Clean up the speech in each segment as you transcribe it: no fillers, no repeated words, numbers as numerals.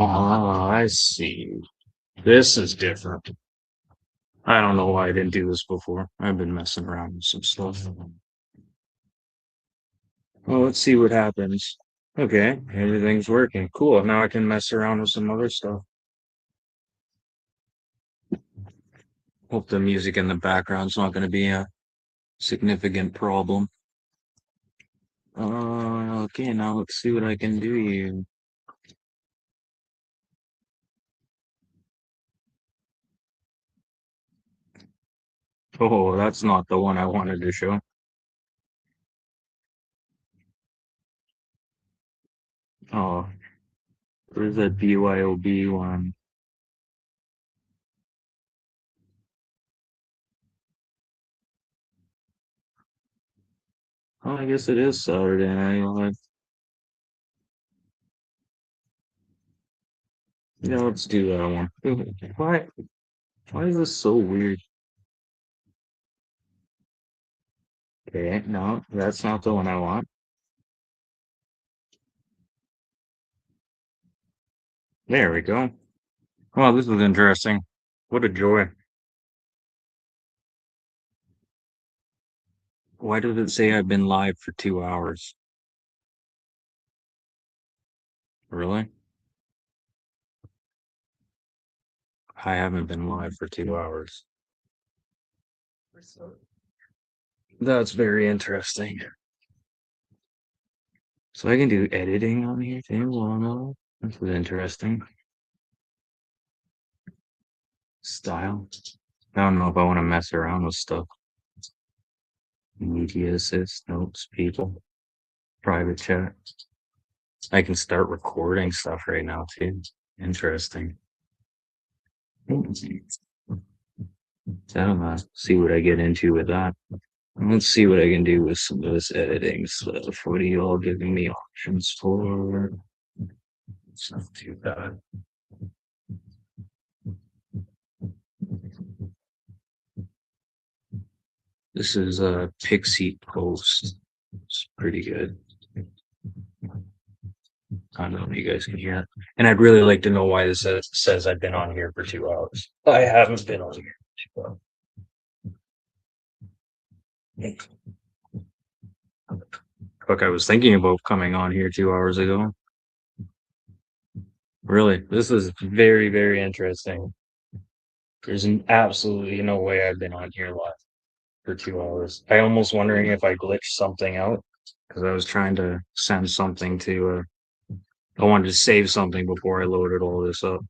Ah, I see. This is different. I don't know why I didn't do this before. I've been messing around with some stuff. Well, let's see what happens. Okay, everything's working. Cool. Now I can mess around with some other stuff. Hope the music in the background's not going to be a significant problem. Okay, now let's see what I can do here. Oh, that's not the one I wanted to show. Oh, where's that BYOB one? Oh, I guess it is Saturday night. Yeah, let's do that one. Why? Why is this so weird? Okay, no, that's not the one I want. There we go. Oh, this is interesting. What a joy. Why did it say I've been live for 2 hours? Really? I haven't been live for 2 hours. That's very interesting. So I can do editing on here too. Well, no, this is interesting. Style. I don't know if I want to mess around with stuff. Media assist, notes, people, private chat. I can start recording stuff right now too. Interesting. I don't know. See what I get into with that. Let's see what I can do with some of this editing stuff. What are you all giving me options for? It's not too bad. This is a Pixie Post. It's pretty good. I don't know if you guys can hear it. And I'd really like to know why this says I've been on here for 2 hours. I haven't been on here for 2 hours. Look, I was thinking about coming on here 2 hours ago. Really, this is very, very interesting. There's absolutely no way I've been on here live for 2 hours. I almost wondering if I glitched something out because I was trying to send something to. I wanted to save something before I loaded all this up.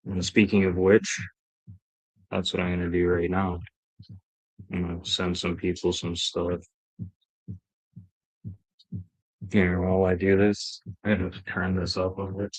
And speaking of which, that's what I'm gonna do right now. I'm gonna send some people some stuff. Here, while I do this, I have to turn this up a bit.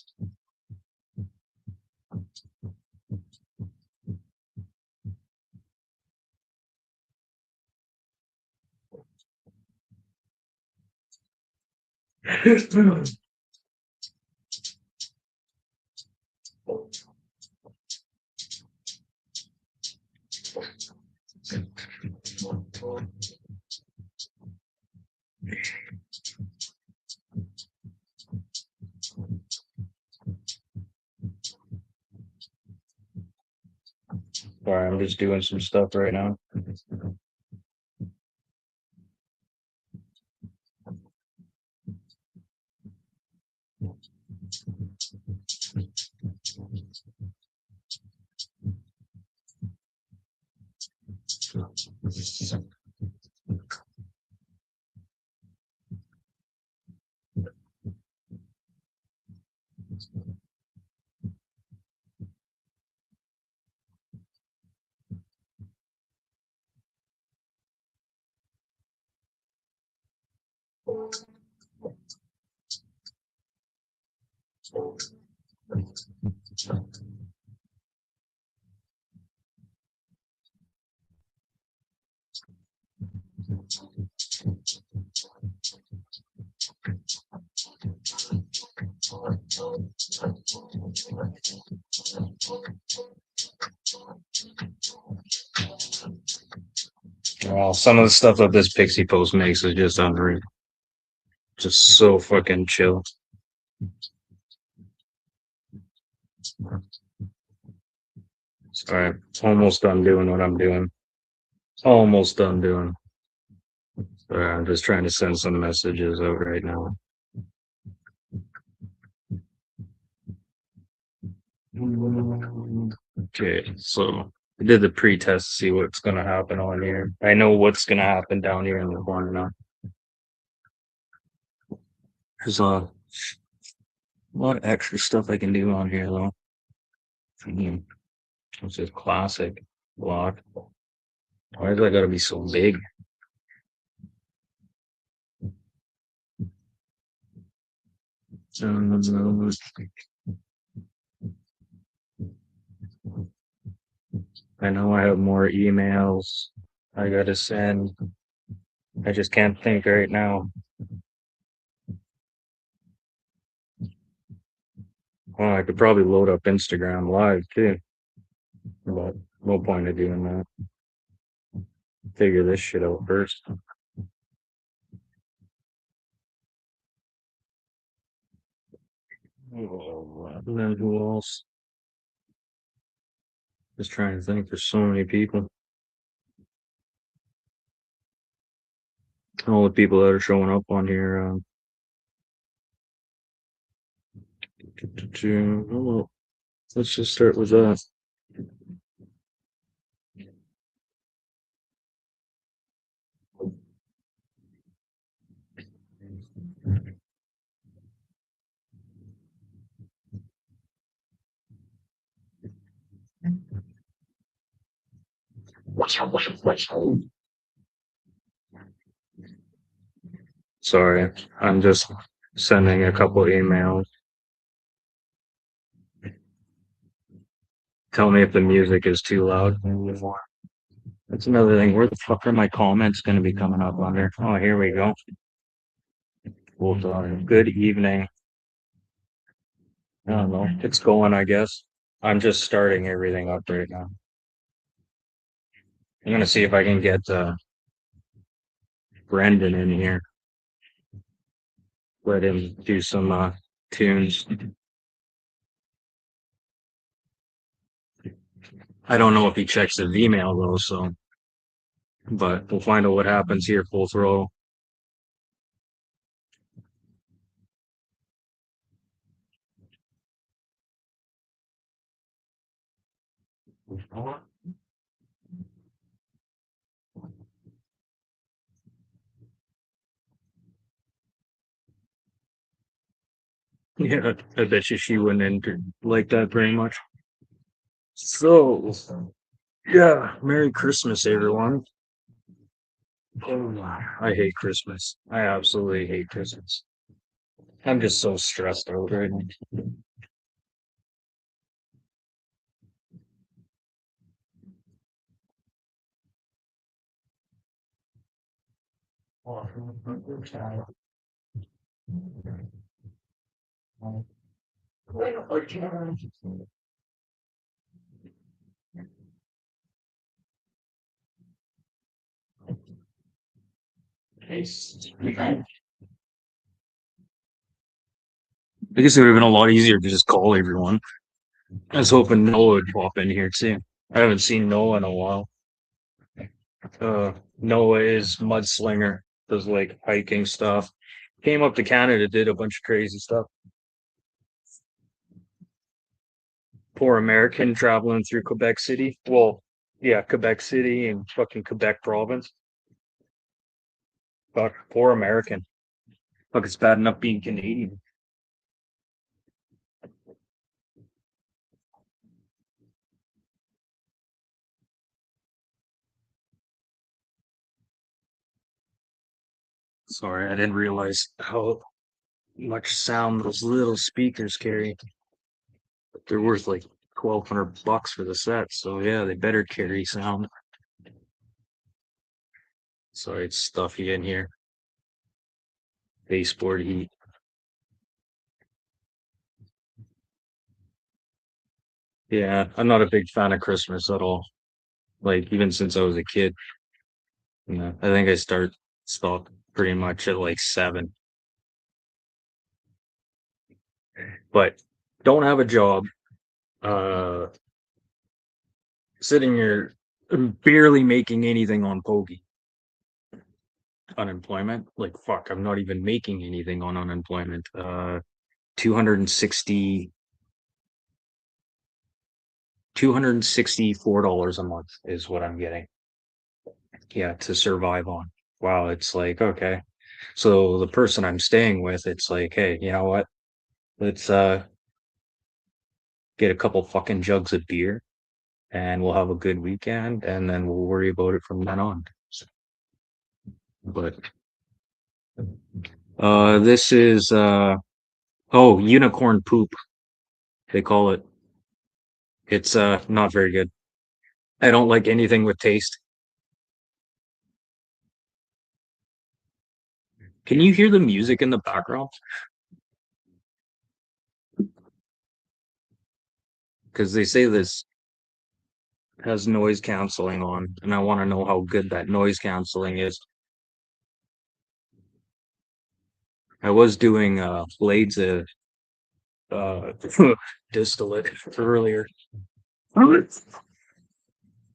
Sorry, I'm just doing some stuff right now. Well, some of the stuff that this Pixie Post makes is just unreal. Just so fucking chill. Alright, almost done doing what I'm doing. Almost done doing. I'm just trying to send some messages out right now. Okay, so I did the pre-test to see what's gonna happen on here. I know what's gonna happen down here in the corner now. There's a lot of extra stuff I can do on here though. It's just classic block. Why does that gotta be so big? I know I have more emails I gotta send. I just can't think right now. Well, I could probably load up Instagram Live too, but no point of doing that. Figure this shit out first. And then who else? Just trying to think. There's so many people. All the people that are showing up on here. Well, let's just start with that. Sorry, I'm just sending a couple emails. Tell me if the music is too loud. That's another thing. Where the fuck are my comments going to be coming up under? Oh, here we go. Hold on. Good evening. I don't know. It's going, I guess. I'm just starting everything up right now. I'm gonna see if I can get Brendan in here. Let him do some tunes. I don't know if he checks his email though, so but we'll find out what happens here. Full throw. Yeah, I bet you she wouldn't enter like that very much. So, yeah, Merry Christmas, everyone. Oh, I hate Christmas. I absolutely hate Christmas. I'm just so stressed out right now. I guess it would have been a lot easier to just call everyone. I was hoping Noah would pop in here too. I haven't seen Noah in a while. Noah is mudslinger, does like hiking stuff. Came up to Canada, did a bunch of crazy stuff. Poor American traveling through Quebec City. Well, yeah, Quebec City and fucking Quebec province. Fuck, poor American. Fuck, it's bad enough being Canadian. Sorry, I didn't realize how much sound those little speakers carry. But they're worth like $1,200 for the set, so yeah, they better carry sound. Sorry, it's stuffy in here. Baseboard heat. Yeah, I'm not a big fan of Christmas at all. Like even since I was a kid. I think I stopped pretty much at like 7. But don't have a job. Uh, sitting here barely making anything on Pokey unemployment. Like fuck, I'm not even making anything on unemployment. 260 $264 a month is what I'm getting. Yeah, to survive on. Wow, it's like okay. So the person I'm staying with, it's like, hey, you know what? Let's get a couple fucking jugs of beer and we'll have a good weekend and then we'll worry about it from then on. But this is oh, unicorn poop, they call it. It's not very good. I don't like anything with taste. Can you hear the music in the background? Because they say this has noise canceling on, and I want to know how good that noise canceling is. I was doing blades of uh distillate earlier.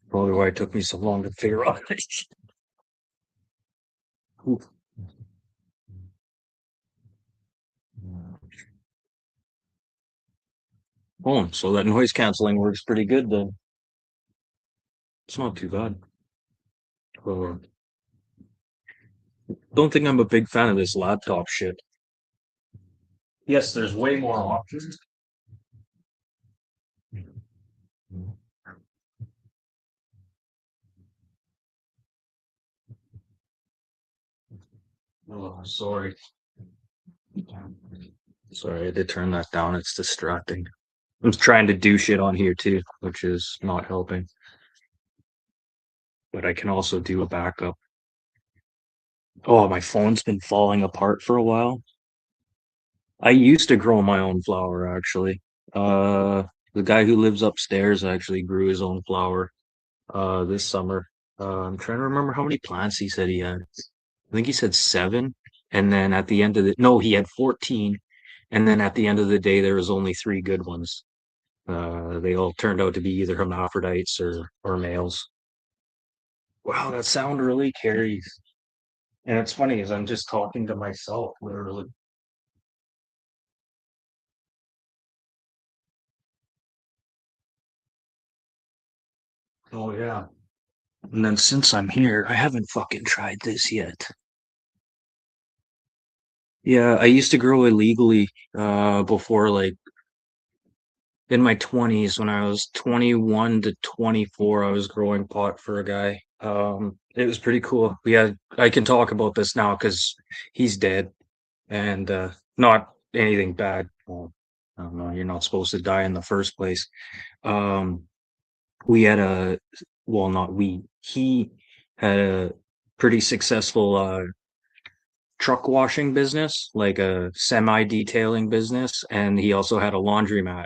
Probably why it took me so long to figure out. Oh, so that noise canceling works pretty good then. It's not too bad. Uh, don't think I'm a big fan of this laptop shit. Yes, there's way more options. Oh, sorry. Sorry, I had to turn that down. It's distracting. I'm trying to do shit on here too, which is not helping. But I can also do a backup. Oh, my phone's been falling apart for a while. I used to grow my own flower actually. Uh, the guy who lives upstairs actually grew his own flower this summer. I'm trying to remember how many plants he said he had. I think he said seven. And then at the end of the no, he had 14. And then at the end of the day, there was only three good ones. They all turned out to be either hermaphrodites or males. Wow, that sound really carries. And it's funny is I'm just talking to myself, literally. Oh yeah. And then since I'm here, I haven't fucking tried this yet. Yeah, I used to grow illegally before like in my 20s when I was 21 to 24, I was growing pot for a guy. It was pretty cool. Yeah, I can talk about this now because he's dead and not anything bad. Well, I don't know, you're not supposed to die in the first place. Um, we had a well, not we, he had a pretty successful truck washing business, like a semi detailing business, and he also had a laundromat,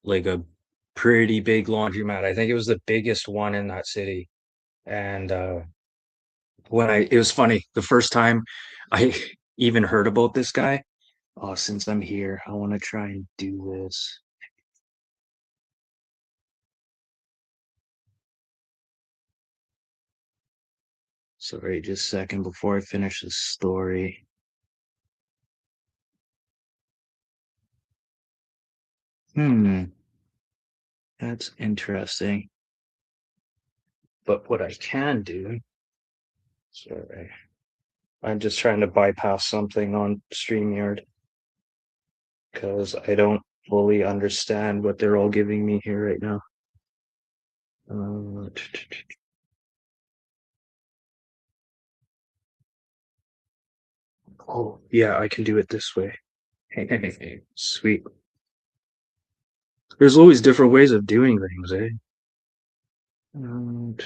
like a pretty big laundromat. I think it was the biggest one in that city. And it was funny, the first time I even heard about this guy, oh, since I'm here, I want to try and do this. Sorry, just a second before I finish this story. Hmm, that's interesting. But what I can do, sorry, I'm just trying to bypass something on StreamYard because I don't fully understand what they're all giving me here right now. Uh, oh, yeah, I can do it this way. Sweet. There's always different ways of doing things, eh? Um,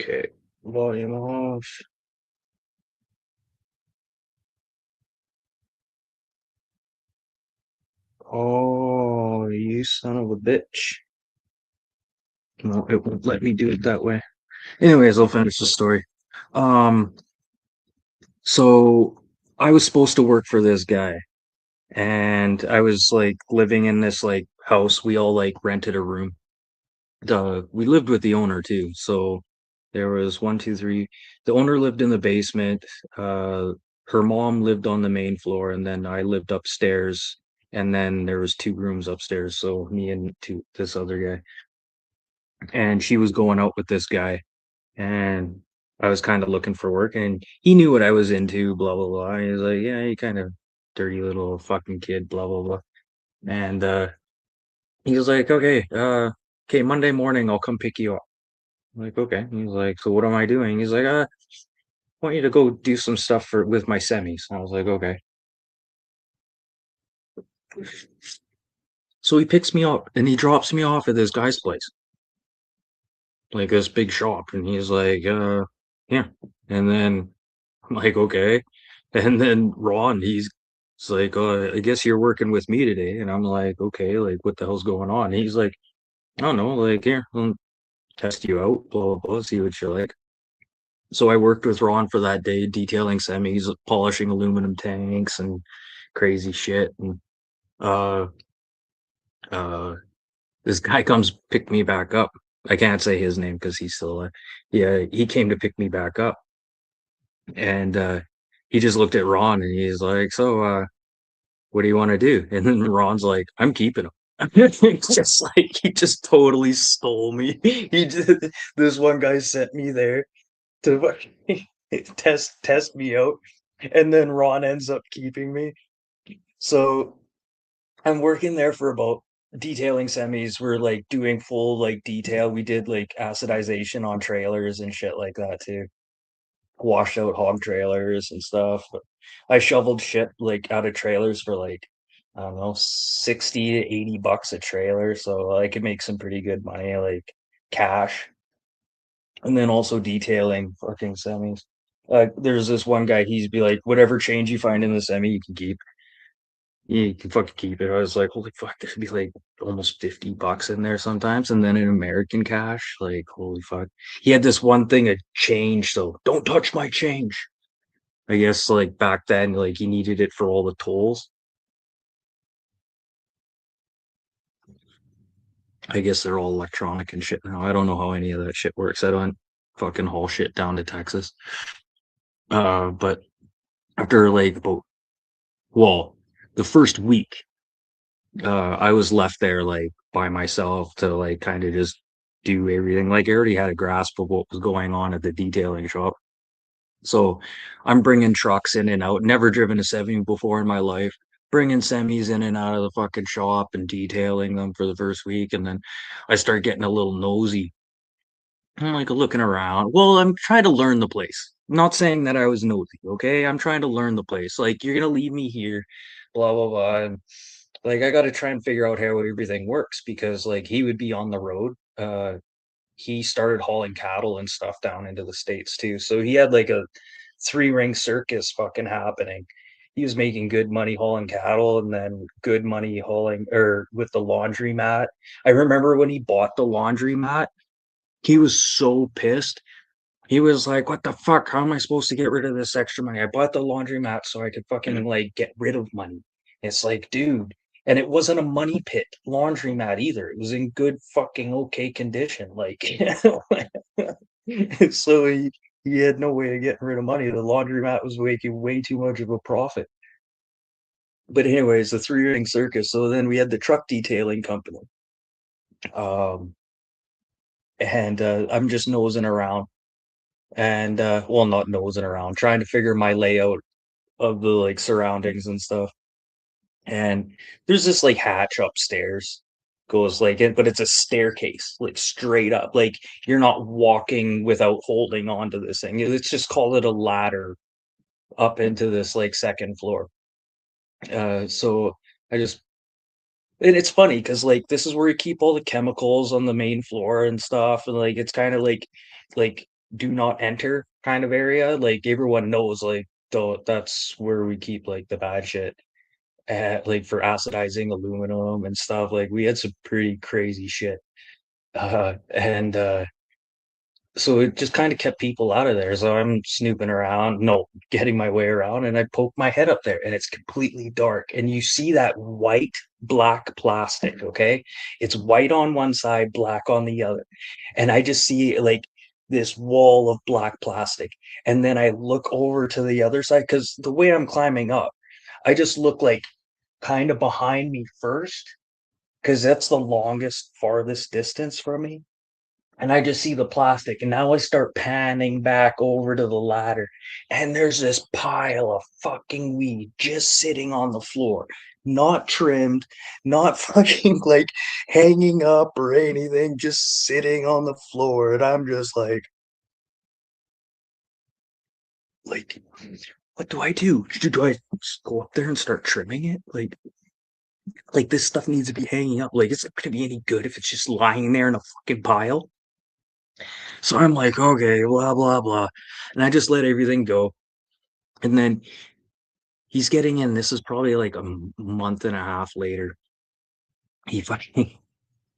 Okay, volume off. Oh, you son of a bitch. No, it won't let me do it that way. Anyways, I'll finish the story. Um, So I was supposed to work for this guy, and I was like living in this like house. We all like rented a room. We lived with the owner too. So there was one, two, three. The owner lived in the basement. Uh, Her mom lived on the main floor, and then I lived upstairs. And then there was two rooms upstairs. So me and this other guy, and she was going out with this guy, and I was kind of looking for work, and he knew what I was into. Blah blah blah. He was like, "Yeah, you kind of dirty little fucking kid." Blah blah blah. And he was like, okay, Monday morning I'll come pick you up. I'm like, okay. He's like, so what am I doing? He's like, I want you to go do some stuff for with my semis. I was like, okay. So he picks me up and he drops me off at this guy's place, like this big shop, and he's like, yeah. And then I'm like, okay. And then Ron, he's like, I guess you're working with me today. And I'm like, okay, like what the hell's going on? And he's like, I don't know, like here, I'll test you out, blah blah blah, see what you like. So I worked with Ron for that day, detailing semis, polishing aluminum tanks and crazy shit. And uh uh this guy comes pick me back up. I can't say his name because he's still yeah, he came to pick me back up. And he just looked at Ron and he's like, so what do you want to do? And then Ron's like, I'm keeping him. It's just like he just totally stole me. He just This one guy sent me there to test me out, and then Ron ends up keeping me. So I'm working there for about detailing semis. We're like doing full like detail. We did like acidization on trailers and shit like that too. Washed out hog trailers and stuff. I shoveled shit like out of trailers for like I don't know, 60 to 80 bucks a trailer. So I could make some pretty good money, like cash. And then also detailing fucking semis. There's this one guy, he'd be like, whatever change you find in the semi, you can keep. You can fucking keep it. I was like, holy fuck, there'd be like almost 50 bucks in there sometimes. And then in American cash, like, holy fuck. He had this one thing of change, so don't touch my change. I guess like back then, like he needed it for all the tolls. I guess they're all electronic and shit now. I don't know how any of that shit works. I don't fucking haul shit down to Texas. But after like about well, the first week, I was left there like by myself to like kind of just do everything. Like I already had a grasp of what was going on at the detailing shop. So I'm bringing trucks in and out. Never driven a semi before in my life. Bringing semis in and out of the fucking shop and detailing them for the first week, and then I start getting a little nosy. I'm like looking around. Well, I'm trying to learn the place. I'm not saying that I was nosy, okay? I'm trying to learn the place. Like you're gonna leave me here, blah blah blah. And like I got to try and figure out how everything works because like he would be on the road. He started hauling cattle and stuff down into the states too. So he had like a three-ring circus fucking happening. He was making good money hauling cattle and then good money hauling or with the laundry mat. I remember when he bought the laundry mat, he was so pissed. He was like, "What the fuck? How am I supposed to get rid of this extra money? I bought the laundromat so I could fucking like get rid of money." It's like, dude, and it wasn't a money pit laundromat either. It was in good fucking okay condition. Like, so he had no way of getting rid of money. The laundromat was making way too much of a profit. But anyways, the three-ring circus. So then we had the truck detailing company. Um, and I'm just nosing around and well, not nosing around, trying to figure my layout of the like surroundings and stuff. And there's this like hatch upstairs, goes like it, but it's a staircase, like straight up. Like you're not walking without holding onto this thing. Let's just call it a ladder up into this like second floor. So I just and it's funny because like this is where you keep all the chemicals on the main floor and stuff, and like it's kind of like do not enter kind of area. Like everyone knows like that's where we keep like the bad shit. Like for acidizing aluminum and stuff. Like we had some pretty crazy shit. And so it just kind of kept people out of there. So I'm snooping around, no, getting my way around, and I poke my head up there, and it's completely dark. And you see that white, black plastic, okay? It's white on one side, black on the other. And I just see like this wall of black plastic. And then I look over to the other side because the way I'm climbing up, I just look like kind of behind me first because that's the longest, farthest distance from me, and I just see the plastic. And now I start panning back over to the ladder, and there's this pile of fucking weed just sitting on the floor, not trimmed, not fucking like hanging up or anything, just sitting on the floor. And I'm just like, what do I do? Do I just go up there and start trimming it? Like this stuff needs to be hanging up. Like, is it gonna be any good if it's just lying there in a fucking pile? So I'm like, okay, blah, blah, blah. And I just let everything go. And then he's getting in. This is probably like a month and a half later. He fucking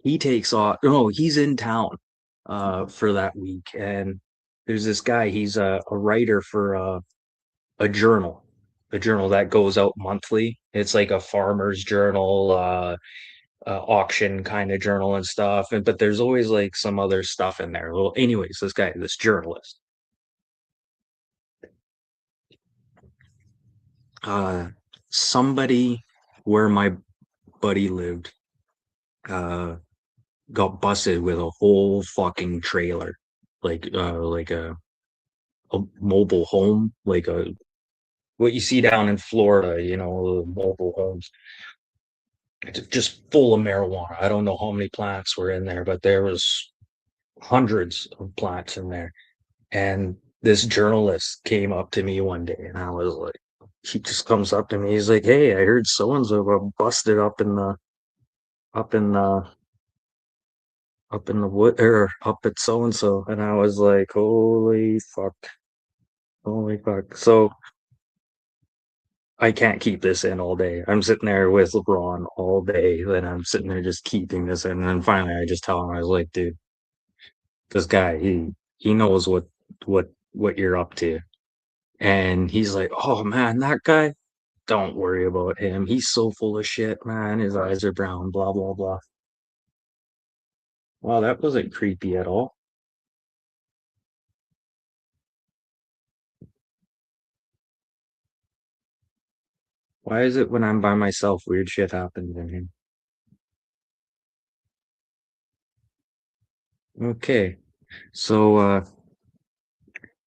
he takes off. No, he's in town for that week. And there's this guy, he's a writer for a journal, a journal that goes out monthly. It's like a farmer's journal, auction kind of journal and stuff. And but there's always like some other stuff in there. Well, anyways, this guy, this journalist, uh somebody where my buddy lived uh got busted with a whole fucking trailer, like a mobile home, like a what you see down in Florida, mobile homes. It's just full of marijuana. I don't know how many plants were in there, but there was hundreds of plants in there. And this journalist came up to me one day, and I was like, he just comes up to me. He's like, "Hey, I heard so and so got busted up in the up in the wood or up at so and so," and I was like, holy fuck. So I can't keep this in all day. I'm sitting there with LeBron all day, then I'm sitting there just keeping this in, and then finally I just tell him, I was like, dude, this guy, he knows what you're up to. And he's like, oh man, that guy, don't worry about him. He's so full of shit, man. His eyes are brown, blah blah blah. Wow, that wasn't creepy at all. Why is it when I'm by myself, weird shit happens in here? Okay. So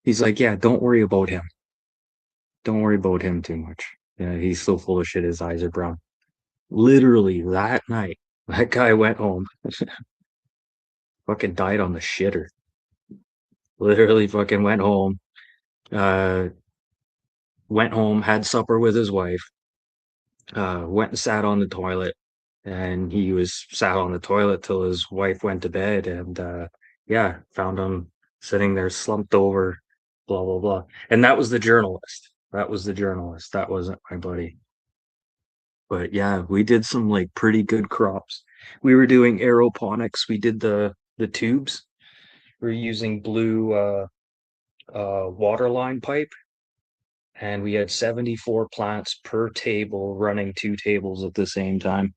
he's like, yeah, don't worry about him. Don't worry about him too much. Yeah, he's so full of shit, his eyes are brown. Literally that night, that guy went home, fucking died on the shitter. Literally fucking uh went home, had supper with his wife, went and sat on the toilet, and he was sat on the toilet till his wife went to bed, and yeah, found him sitting there slumped over, blah blah blah. And that was the journalist. That was the journalist. That wasn't my buddy. But yeah, we did some like pretty good crops. We were doing aeroponics. We did the tubes. We're using blue water line pipe, and we had 74 plants per table running two tables at the same time.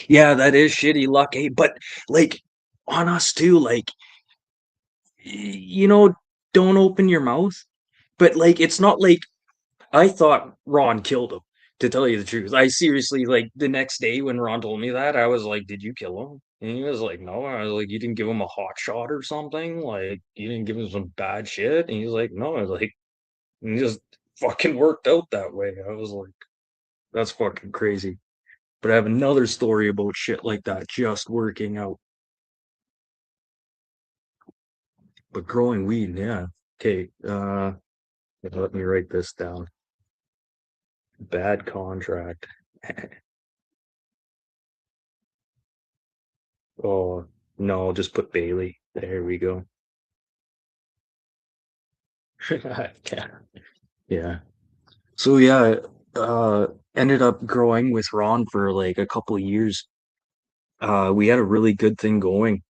Yeah, that is shitty luck, eh? But like on us too, like you know, don't open your mouth. But like it's not like I thought Ron killed him, to tell you the truth. I seriously, like, the next day when Ron told me that, I was like, "Did you kill him?" And he was like, "No." I was like, "You didn't give him a hot shot or something? Like, you didn't give him some bad shit?" And he's like, "No." I was like, and it just fucking worked out that way. I was like, "That's fucking crazy." But I have another story about shit like that just working out. But growing weed, yeah. Okay, let me write this down. Bad contract. Oh, no, I'll just put Bailey. There we go. Yeah. Yeah. So yeah, ended up growing with Ron for like a couple of years. We had a really good thing going.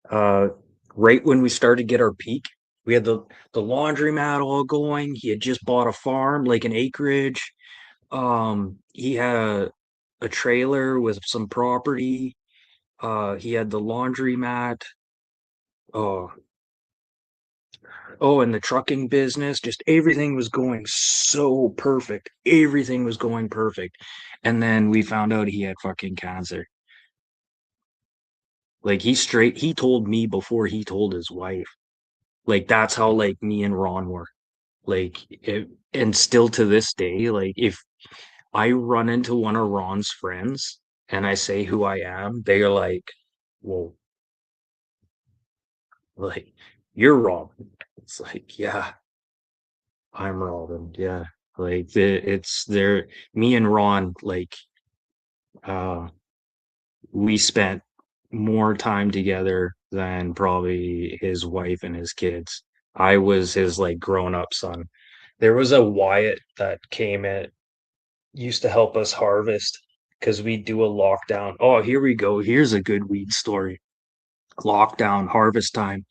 Uh, right when we started to get our peak. We had the laundromat all going. He had just bought a farm, like an acreage. He had a trailer with some property. He had the laundromat. Oh, oh, and the trucking business. Just everything was going so perfect. Everything was going perfect. And then we found out he had fucking cancer. Like he told me before he told his wife. Like that's how like me and Ron were. Like it, and still to this day, like if I run into one of Ron's friends and I say who I am, they are like, "Whoa, like you're Robin." It's like, yeah, I'm Robin. Yeah, like it's there. Me and Ron, like, uh, we spent more time together than probably his wife and his kids. I was his like grown up son. There was a Wyatt that came in used to help us harvest because we do a lockdown. Oh, here we go. Here's a good weed story. Lockdown, harvest time.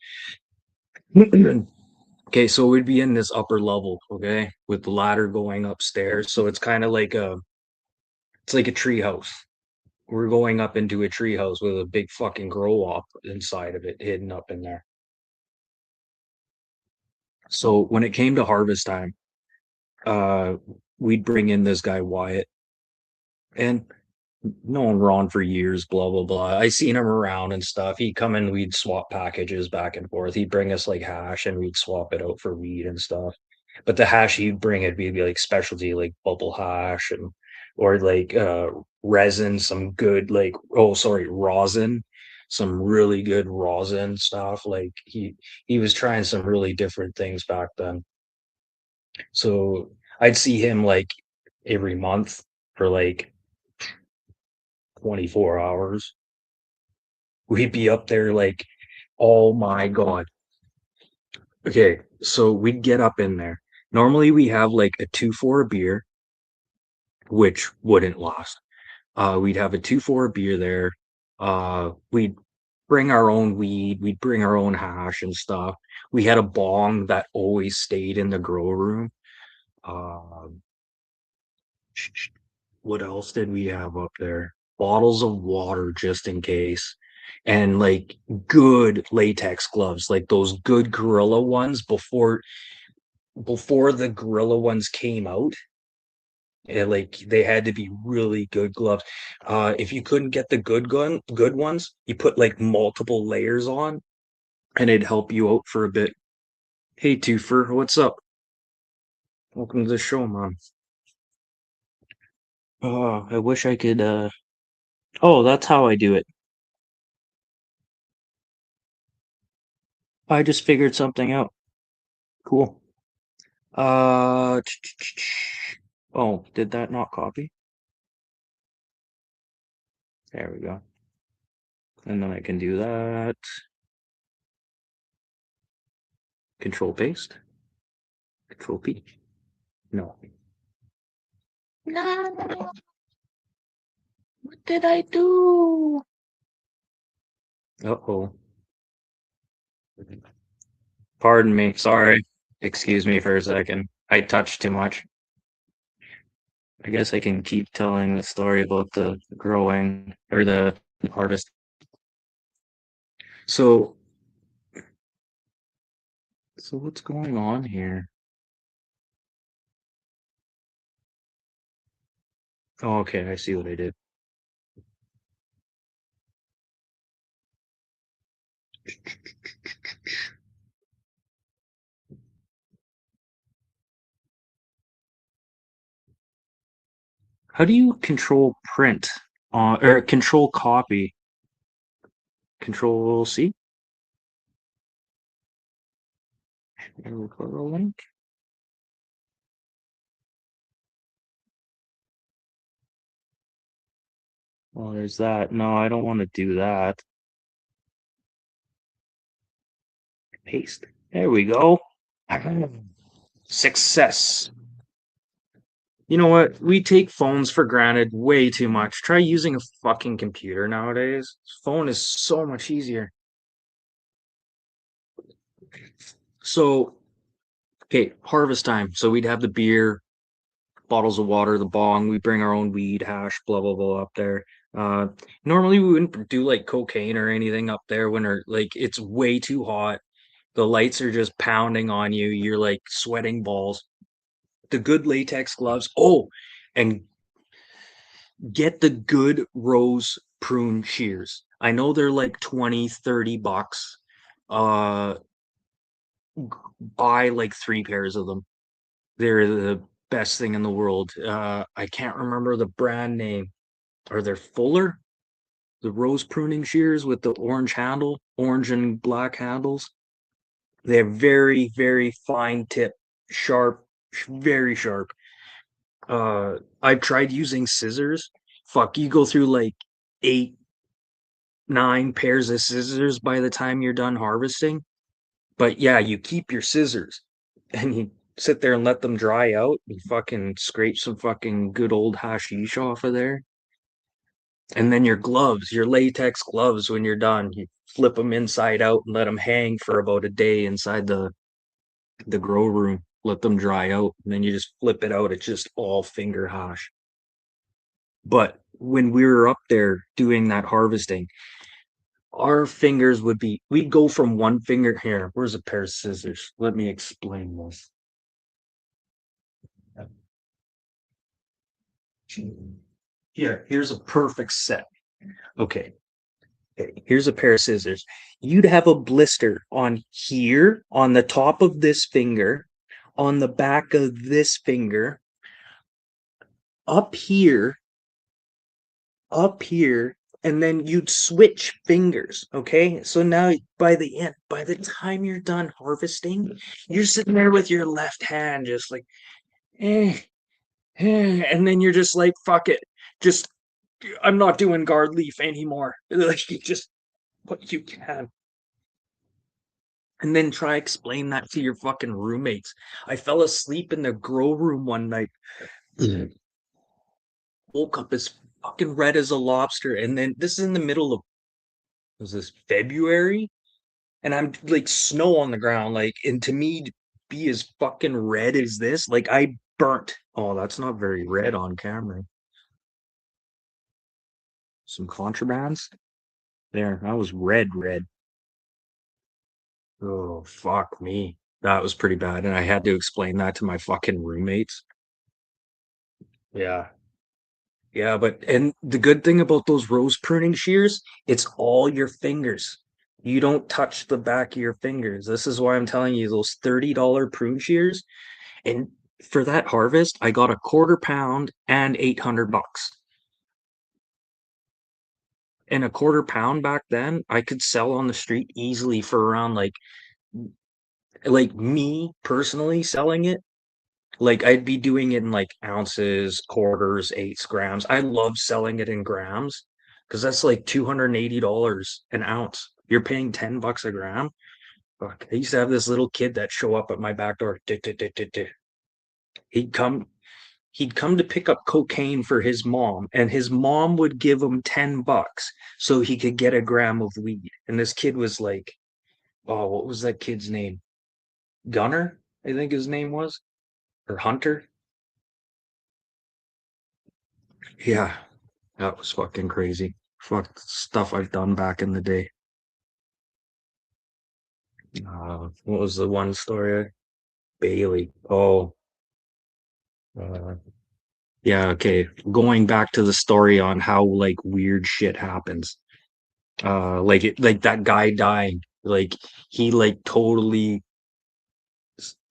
Okay, so we'd be in this upper level, okay, with the ladder going upstairs. So it's kind of like it's like a tree house. We're going up into a tree house with a big fucking grow op inside of it, hidden up in there. So when it came to harvest time, uh, we'd bring in this guy Wyatt, and known Ron for years, blah blah blah. I seen him around and stuff. He'd come in, we'd swap packages back and forth. He'd bring us like hash and we'd swap it out for weed and stuff. But the hash he'd bring it'd be like specialty like bubble hash and or like resin, some good like oh sorry, rosin, some really good rosin stuff. Like he was trying some really different things back then. So I'd see him like every month for like 24 hours. We'd be up there like, oh my God. Okay, so we'd get up in there. Normally we have like a 2 for a beer, which wouldn't last. We'd have a 2 for a beer there. We'd bring our own weed, we'd bring our own hash and stuff. We had a bong that always stayed in the grow room. Um, what else did we have up there? Bottles of water just in case. And like good latex gloves, like those good gorilla ones before the gorilla ones came out. And like they had to be really good gloves. If you couldn't get the good ones, you put like multiple layers on and it'd help you out for a bit. Hey Twofer, what's up? Welcome to the show, man. Oh, I wish I could oh, that's how I do it. I just figured something out. Cool. Uh, oh, did that not copy? There we go. And then I can do that. Control paste. Control P. No. No. What did I do? Uh-oh. Pardon me. Sorry. Excuse me for a second. I touched too much. I guess I can keep telling the story about the growing or the harvest. So, so what's going on here? Oh, okay, I see what I did. How do you control print or control copy? Control C? Link? Well, there's that. No, I don't want to do that. Paste. There we go. Success. You know what? We take phones for granted way too much. Try using a fucking computer nowadays. Phone is so much easier. So, okay, harvest time. So we'd have the beer, bottles of water, the bong. We bring our own weed, hash, blah blah blah up there. Uh, Normally we wouldn't do like cocaine or anything up there when like it's way too hot. The lights are just pounding on you. You're like sweating balls. The good latex gloves. Oh, and get the good rose prune shears. I know they're like 20, $30. Uh, buy like three pairs of them. They're the best thing in the world. I can't remember the brand name. Are they Fuller? The rose pruning shears with the orange handle, orange and black handles. They have very, very fine tip, sharp, very sharp. I've tried using scissors. Fuck, you go through like eight, nine pairs of scissors by the time you're done harvesting. But yeah, you keep your scissors and you sit there and let them dry out. You fucking scrape some fucking good old hashish off of there. And then your gloves, your latex gloves, when you're done, you flip them inside out and let them hang for about a day inside the grow room. Let them dry out, and then you just flip it out. It's just all finger hash. But when we were up there doing that harvesting, our fingers would be, we'd go from one finger here. Where's a pair of scissors? Let me explain this. Here's a perfect set. Okay. Okay, here's a pair of scissors. You'd have a blister on here, on the top of this finger, on the back of this finger, up here, up here, and then you'd switch fingers. Okay. So now by the end, by the time you're done harvesting, you're sitting there with your left hand just like, eh, and then you're just like, fuck it. Just, I'm not doing guard leaf anymore. Like, you just what you can. And then try explain that to your fucking roommates. I fell asleep in the grow room one night. Mm. Woke up as fucking red as a lobster. And then this is in the middle of, was this February? And I'm like snow on the ground. Like, and to me, to be as fucking red as this, like I burnt. Oh, that's not very red on camera. Some contrabands. There, I was red, red. Oh, fuck me. That was pretty bad. And I had to explain that to my fucking roommates. Yeah. Yeah, but and the good thing about those rose pruning shears, it's all your fingers. You don't touch the back of your fingers. This is why I'm telling you those $30 prune shears. And for that harvest, I got a quarter pound and 800 bucks. And a quarter pound back then, I could sell on the street easily for around like me personally selling it. Like I'd be doing it in like ounces, quarters, eighths, grams. I love selling it in grams because that's like $280 an ounce. You're paying 10 bucks a gram. Fuck. I used to have this little kid that show up at my back door. He'd come he'd come to pick up cocaine for his mom, and his mom would give him 10 bucks so he could get a gram of weed. And this kid was like, oh, what was that kid's name? Gunner, I think his name was, or Hunter. Yeah, that was fucking crazy. Fuck stuff I've done back in the day. What was the one story? Bailey. Oh, uh, yeah. Okay. Going back to the story on how like weird shit happens. Like like that guy dying. Like he like totally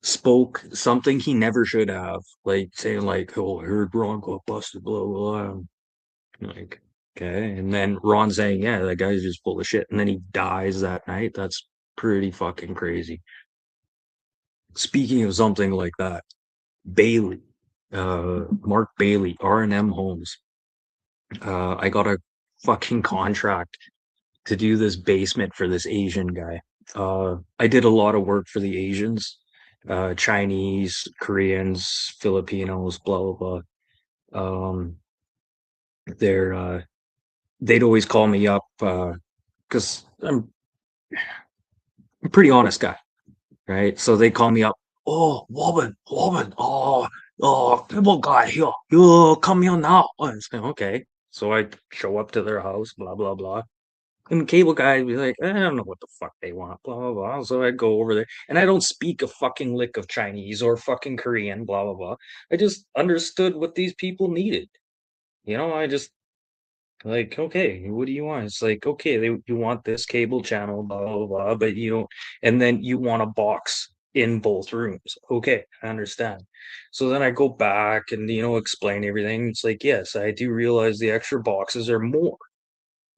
spoke something he never should have. Like saying like, "Oh, I heard Ron got busted." Blah blah blah. Like, okay. And then Ron saying, yeah, that guy's just full of shit. And then he dies that night. That's pretty fucking crazy. Speaking of something like that, Bailey, Mark Bailey, R&M Homes. I got a fucking contract to do this basement for this Asian guy. I did a lot of work for the Asians, Chinese, Koreans, Filipinos, blah, blah, blah. They're, they'd always call me up, because I'm a pretty honest guy. right? So they call me up. Oh, Woman, cable guy here. You come here now. I say, okay. So I show up to their house, blah, blah, blah. And the cable guy would be like, I don't know what the fuck they want, blah, blah, blah. So I go over there and I don't speak a fucking lick of Chinese or fucking Korean, blah, blah, blah. I just understood what these people needed. I just like, okay, what do you want? It's like, okay, you want this cable channel, blah, blah, blah, but you don't, and then you want a box in both rooms. Okay, I understand. So then I go back and, explain everything. It's like, yes, I do realize the extra boxes are more.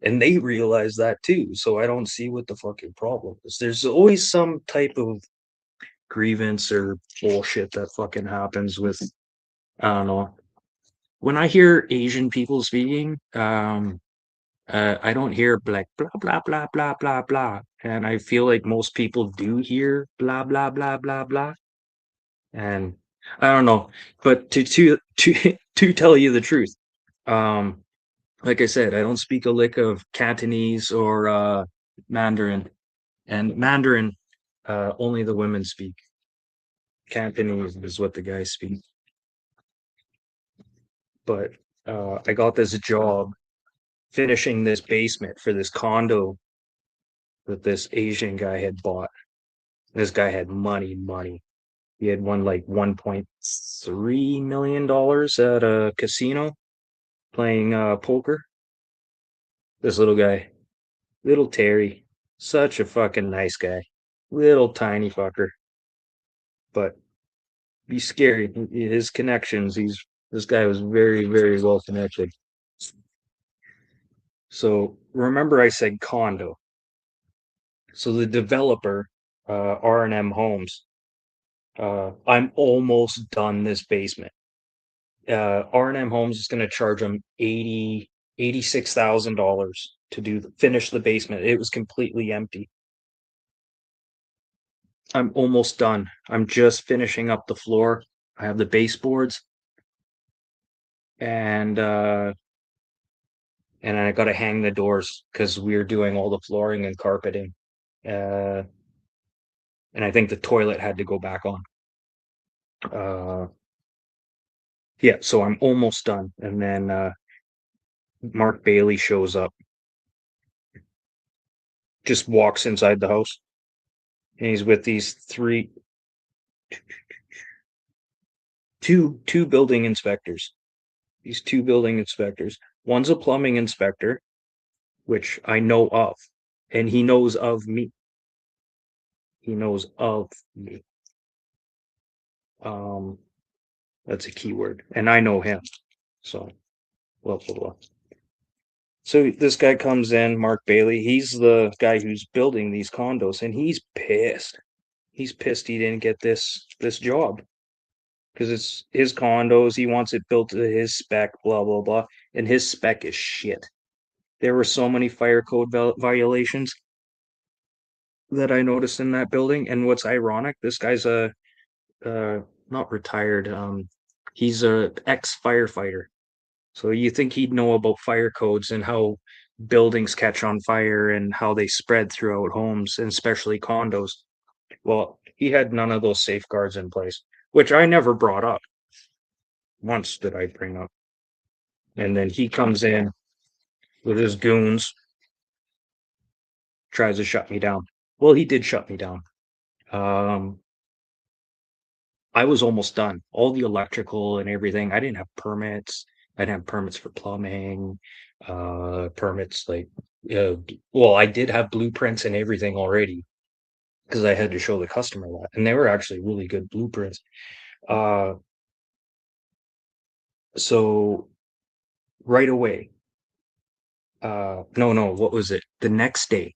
And they realize that too. So I don't see what the fucking problem is. There's always some type of grievance or bullshit that fucking happens with, I don't know. When I hear Asian people speaking, I don't hear like blah blah blah blah blah blah, and I feel like most people do hear blah blah blah blah blah, and I don't know. But to to tell you the truth, um, like I said, I don't speak a lick of Cantonese or Mandarin, and Mandarin only the women speak. Cantonese is what the guys speak. But I got this job finishing this basement for this condo that this Asian guy had bought. This guy had money, money. He had won like $1.3 million at a casino playing poker. This little guy, little Terry, such a fucking nice guy. Little tiny fucker, but he's scary. His connections, this guy was very, very well connected. So remember I said condo. So the developer, R&M Homes, I'm almost done this basement. R&M Homes is going to charge them $86,000 to finish the basement. It was completely empty. I'm almost done. I'm just finishing up the floor. I have the baseboards and I got to hang the doors because we're doing all the flooring and carpeting. Uh, and I think the toilet had to go back on. Uh, yeah, so I'm almost done. And then Mark Bailey shows up, just walks inside the house, and he's with these two building inspectors. These two building inspectors. One's a plumbing inspector, which I know of, and he knows of me. He knows of me. Um, that's a key word, and I know him. So, blah blah blah. So this guy comes in, Mark Bailey. He's the guy who's building these condos, and he's pissed. He's pissed he didn't get this job because it's his condos. He wants it built to his spec, blah blah blah, and his spec is shit. There were so many fire code violations that I noticed in that building. And what's ironic, this guy's a not retired. He's a ex firefighter. So you think he'd know about fire codes and how buildings catch on fire and how they spread throughout homes and especially condos. Well, he had none of those safeguards in place, which I never brought up. Once did I bring up. And then he comes in with his goons, tries to shut me down. Well, he did shut me down. Um, I was almost done. All the electrical and everything. I didn't have permits. I didn't have permits for plumbing, permits like, uh, well, I did have blueprints and everything already because I had to show the customer that, and they were actually really good blueprints. Uh, so right away, no, no, what was it? The next day,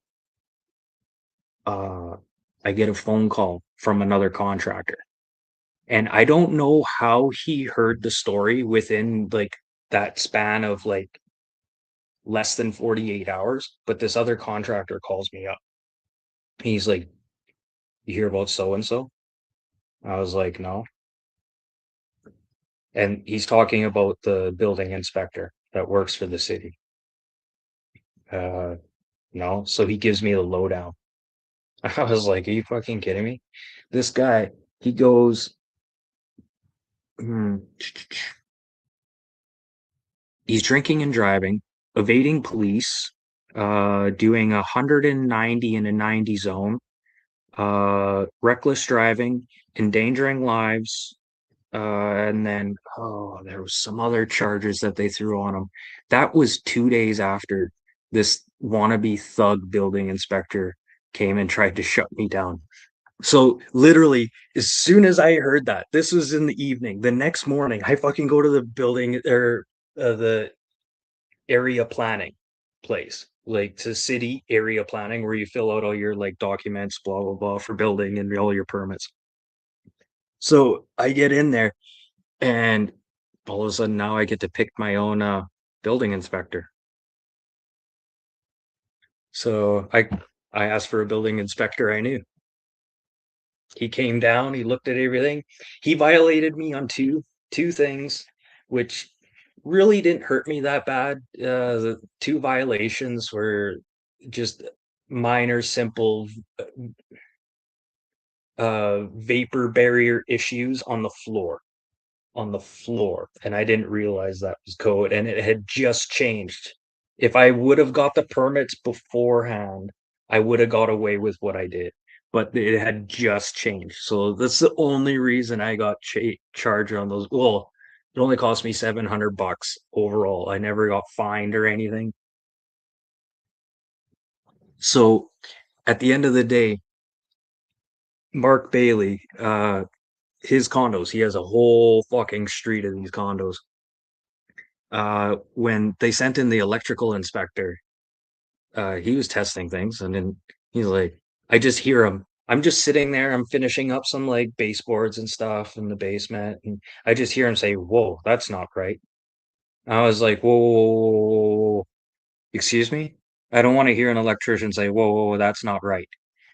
uh, I get a phone call from another contractor. And I don't know how he heard the story within like that span of like less than 48 hours, but this other contractor calls me up. He's like, "You hear about so and so?" I was like, "No." And he's talking about the building inspector that works for the city. Uh, no. So he gives me the lowdown. I was like, are you fucking kidding me? This guy, he goes, hmm, he's drinking and driving, evading police, doing 190 in a 90 zone, reckless driving, endangering lives, and then there was some other charges that they threw on him. That was 2 days after this wannabe thug building inspector came and tried to shut me down. So literally, as soon as I heard that, this was in the evening. The next morning, I fucking go to the building or the area planning place, like to city area planning, where you fill out all your like documents, blah blah blah, for building and all your permits. So I get in there, and all of a sudden now I get to pick my own building inspector. So I asked for a building inspector I knew. He came down, he looked at everything. He violated me on two things, which really didn't hurt me that bad. The two violations were just minor, simple vapor barrier issues on the floor. On the floor, and I didn't realize that was code, and it had just changed. If I would have got the permits beforehand, I would have got away with what I did, but it had just changed. So that's the only reason I got charged on those. Well, it only cost me $700 overall. I never got fined or anything. So at the end of the day, Mark Bailey, his condos, he has a whole fucking street of these condos. When they sent in the electrical inspector, he was testing things, and then he's like, I just hear him. I'm just sitting there, I'm finishing up some like baseboards and stuff in the basement, and I just hear him say, "Whoa, that's not right." I was like, "Whoa, whoa, whoa, whoa, whoa, excuse me? I don't want to hear an electrician say, whoa, whoa, whoa, that's not right."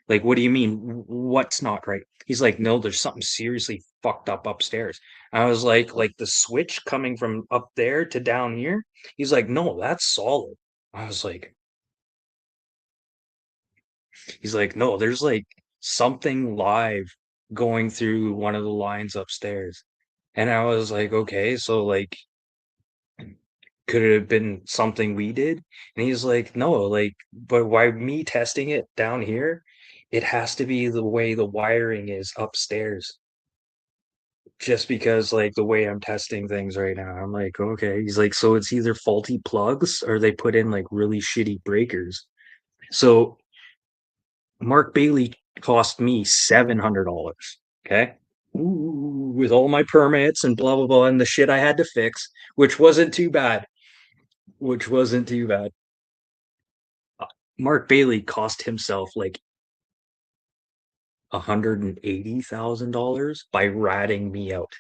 Like, what do you mean? What's not right? He's like, no, there's something seriously fucked up upstairs. I was like the switch coming from up there to down here. He's like, no, that's solid. I was like, he's like, no, there's like something live going through one of the lines upstairs. And I was like, okay, so like, could it have been something we did? And he's like, no, like, but why me testing it down here? It has to be the way the wiring is upstairs. Just because like the way I'm testing things right now. I'm like, okay. He's like, so it's either faulty plugs or they put in like really shitty breakers. So Mark Bailey cost me $700. Okay. Ooh, with all my permits and blah blah blah and the shit I had to fix, which wasn't too bad. Which wasn't too bad. Mark Bailey cost himself like $180,000 by ratting me out.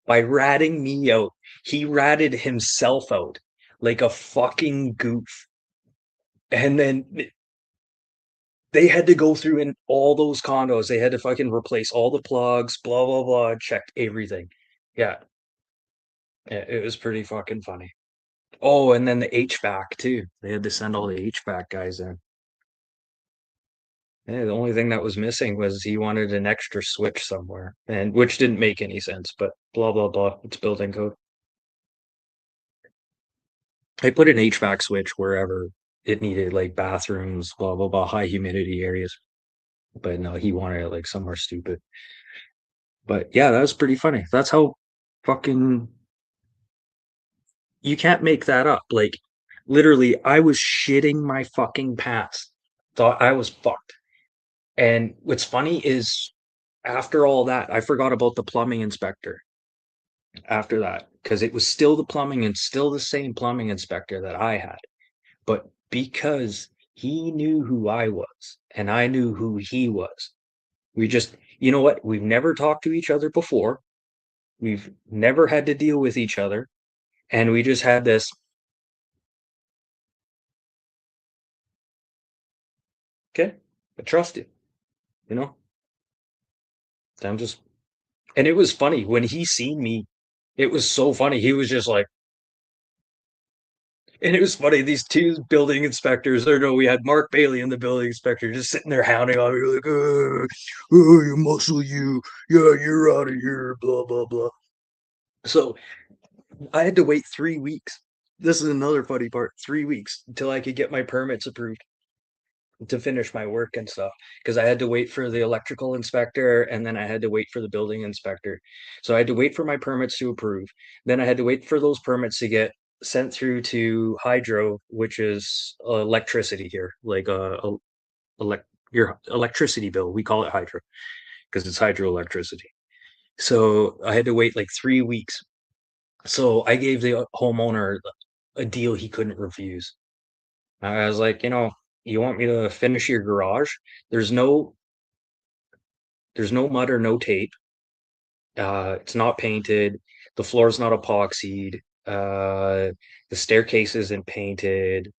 By ratting me out. He ratted himself out like a fucking goof. And then they had to go through in all those condos. They had to fucking replace all the plugs, blah blah blah, check everything. Yeah, yeah, it was pretty fucking funny. Oh, and then the HVAC too. They had to send all the HVAC guys in. Yeah, the only thing that was missing was he wanted an extra switch somewhere, and which didn't make any sense, but blah blah blah. It's building code. I put an HVAC switch wherever it needed, like bathrooms, blah blah blah, high humidity areas. But no, he wanted it like somewhere stupid. But yeah, that was pretty funny. That's how fucking you can't make that up. Like literally, I was shitting my fucking pants. Thought I was fucked. And what's funny is after all that, I forgot about the plumbing inspector after that because it was still the plumbing and still the same plumbing inspector that I had. But because he knew who I was and I knew who he was, we just, you know what? We've never talked to each other before. We've never had to deal with each other. And we just had this, okay, I trust you, you know? I'm just, and it was funny when he seen me. It was so funny. He was just like, And it was funny, these two building inspectors, or no, we had Mark Bailey and the building inspector just sitting there hounding on me, like, oh, you muscle, you, yeah, you're out of here, blah, blah, blah. So I had to wait 3 weeks. This is another funny part, 3 weeks until I could get my permits approved to finish my work and stuff. Because I had to wait for the electrical inspector and then I had to wait for the building inspector. So I had to wait for my permits to approve. Then I had to wait for those permits to get sent through to hydro, which is electricity here, like elect your electricity bill. We call it hydro because it's hydroelectricity. So I had to wait like 3 weeks. So I gave the homeowner a deal he couldn't refuse. I was like, you want me to finish your garage? There's no there's no mud or no tape. It's not painted. The floor's not epoxied. The staircase isn't painted.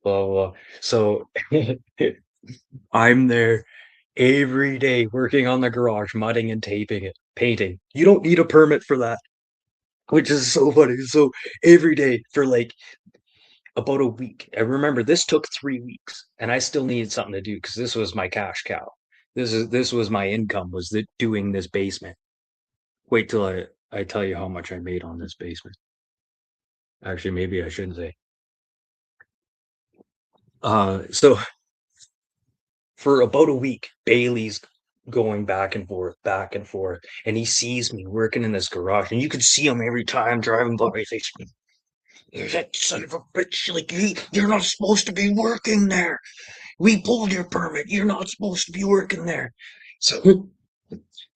Blah blah. Blah. So I'm there every day working on the garage, mudding and taping it, painting. You don't need a permit for that, which is so funny. So every day for like about a week. I remember this took 3 weeks, and I still needed something to do because this was my cash cow. This was my income was that doing this basement. Wait till I tell you how much I made on this basement. Actually, maybe I shouldn't say. So for about a week, Bailey's going back and forth, and he sees me working in this garage, and you could see him every time driving by. He's like, "You're that son of a bitch! Like you're not supposed to be working there. We pulled your permit. You're not supposed to be working there." So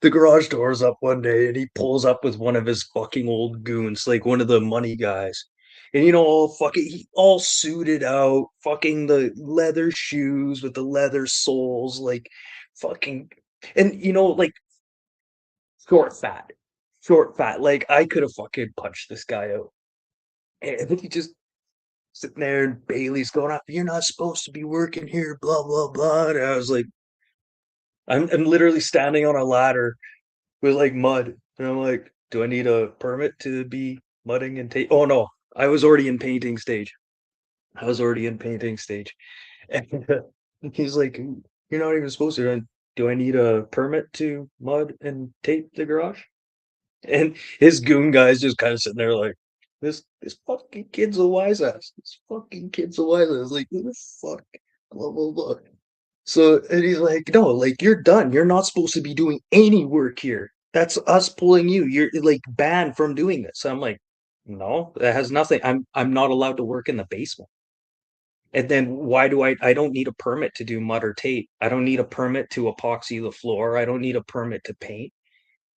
the garage door's up one day and he pulls up with one of his fucking old goons, like one of the money guys. And all fucking all suited out, fucking the leather shoes with the leather soles, like fucking and like short fat. Short fat. Like I could have fucking punched this guy out. And then he just sitting there and Bailey's going up, "You're not supposed to be working here, blah blah blah." And I was like, I'm literally standing on a ladder with like mud. And I'm like, do I need a permit to be mudding and tape? Oh no, I was already in painting stage. I was already in painting stage. And he's like, you're not even supposed to. And do I need a permit to mud and tape the garage? And his goon guy's just kind of sitting there like, this fucking kid's a wise ass. This fucking kid's a wise ass. Like, who the fuck? Blah blah blah. So and he's like, no, like you're done. You're not supposed to be doing any work here. That's us pulling you. You're like banned from doing this. So I'm like, no, that has nothing. I'm not allowed to work in the basement. And then why do I don't need a permit to do mud or tape. I don't need a permit to epoxy the floor. I don't need a permit to paint.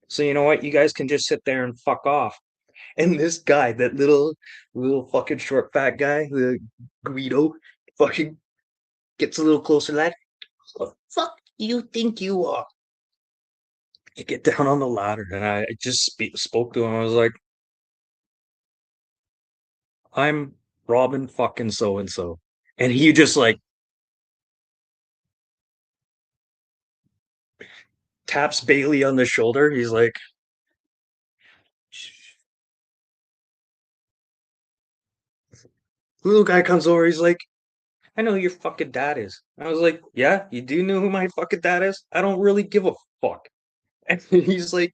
So you know what? You guys can just sit there and fuck off. And this guy, that little fucking short fat guy, the Guido, fucking gets a little closer, lad. What the fuck do you think you are? I get down on the ladder and I just spoke to him. I was like, I'm Robin fucking so and so. And he just like taps Bailey on the shoulder. He's like, little guy comes over. He's like, I know who your fucking dad is. I was like, yeah, you do know who my fucking dad is? I don't really give a fuck. And he's like,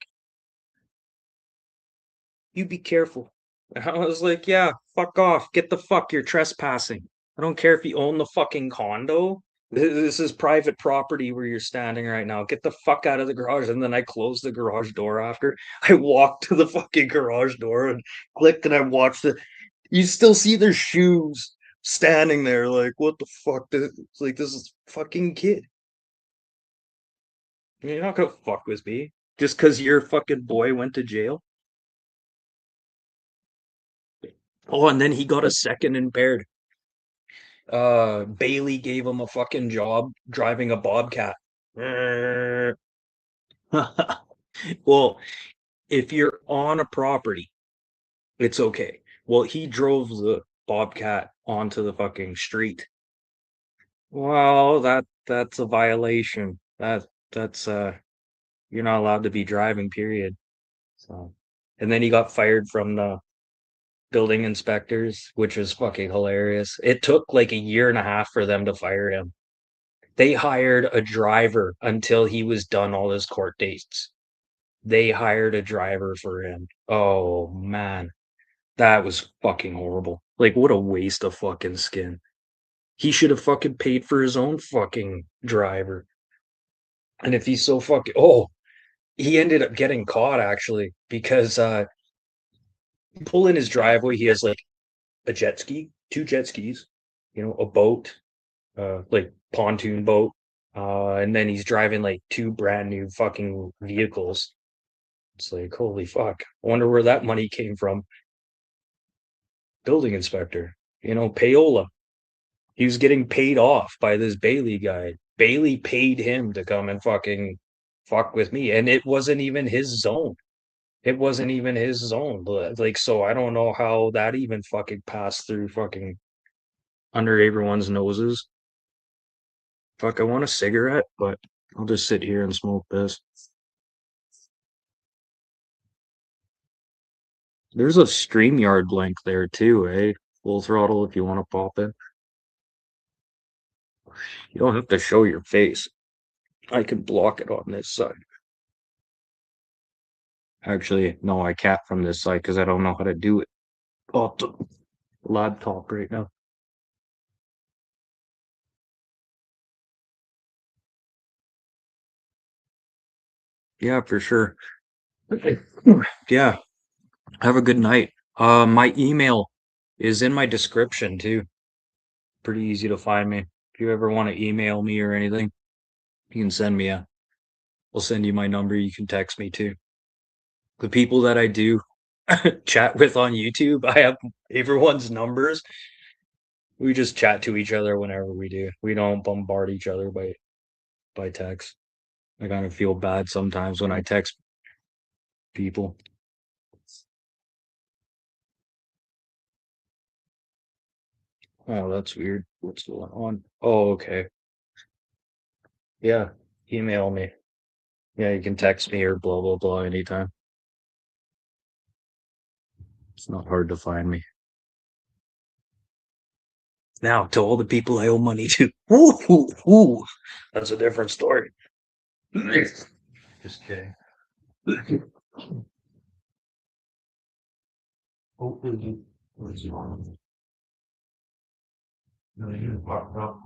you be careful. And I was like, yeah, fuck off. Get the fuck. You're trespassing. I don't care if you own the fucking condo. This is private property where you're standing right now. Get the fuck out of the garage. And then I closed the garage door after. I walked to the fucking garage door and clicked and I watched it. You still see their shoes standing there like, what the fuck? It's like, this is fucking kid. You're not gonna fuck with me just because your fucking boy went to jail. Oh, and then he got a second impaired. Bailey gave him a fucking job driving a Bobcat. Well, if you're on a property, it's okay. Well, he drove the Bobcat onto the fucking street. Well, that's a violation. That's you're not allowed to be driving, period. So, and then he got fired from the building inspectors, which was fucking hilarious. It took like a year and a half for them to fire him. They hired a driver until he was done all his court dates. They hired a driver for him. Oh man, that was fucking horrible. Like, what a waste of fucking skin. He should have fucking paid for his own fucking driver. And if he's so fucking, oh, he ended up getting caught actually because you pull in his driveway. He has like a jet ski, two jet skis, a boat, like pontoon boat, and then he's driving like two brand new fucking vehicles. It's like, holy fuck! I wonder where that money came from. Building inspector, payola. He was getting paid off by this Bailey guy. Bailey paid him to come and fucking fuck with me, and it wasn't even his zone. It wasn't even his zone. Like, so I don't know how that even fucking passed through fucking under everyone's noses. Fuck, I want a cigarette, but I'll just sit here and smoke this. There's a StreamYard link there too, eh? Full throttle if you want to pop in. You don't have to show your face. I can block it on this side. Actually, no, I can't from this side because I don't know how to do it off the laptop right now. Yeah, for sure. Okay. Yeah, have a good night. My email is in my description too. Pretty easy to find me. If you ever want to email me or anything, you can send me a. I'll send you my number. You can text me too. The people that I do chat with on YouTube, I have everyone's numbers. We just chat to each other whenever we do. We don't bombard each other by text. I kind of feel bad sometimes when I text people. Oh, that's weird. What's going on? Oh, okay. Yeah. Email me. Yeah, you can text me or blah blah blah anytime. It's not hard to find me. Now, to all the people I owe money to. Woo, woo, woo. That's a different story. Just kidding. Hopefully you what's wrong? No, you fucked up.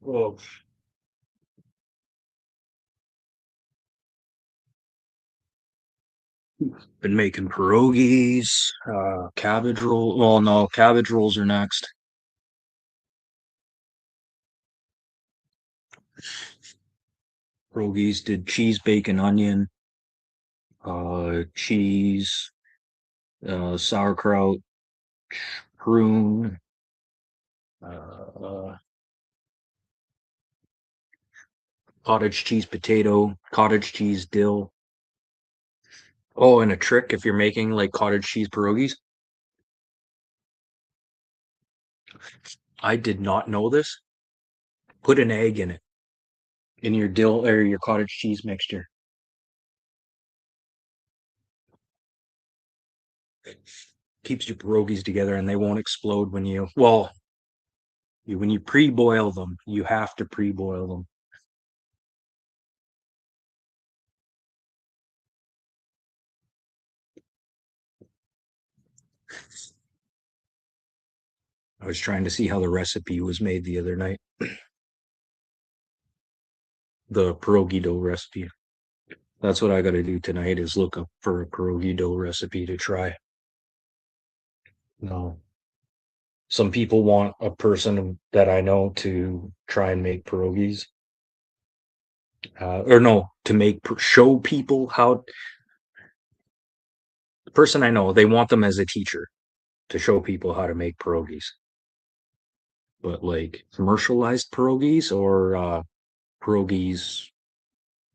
Oh, been making pierogies, cabbage roll. Well, no, cabbage rolls are next. Pierogies did cheese, bacon, onion, cheese, sauerkraut, prune, uh, cottage cheese potato, cottage cheese dill. Oh, and a trick if you're making like cottage cheese pierogies. I did not know this. Put an egg in it, in your dill or your cottage cheese mixture. It keeps your pierogies together and they won't explode when you pre-boil them. You have to pre-boil them. I was trying to see how the recipe was made the other night. The pierogi dough recipe. That's what I got to do tonight is look up for a pierogi dough recipe to try. No. Some people want a person that I know to try and make pierogies. Or no, to show people how the person I know, they want them as a teacher to show people how to make pierogies. But like commercialized pierogies or pierogies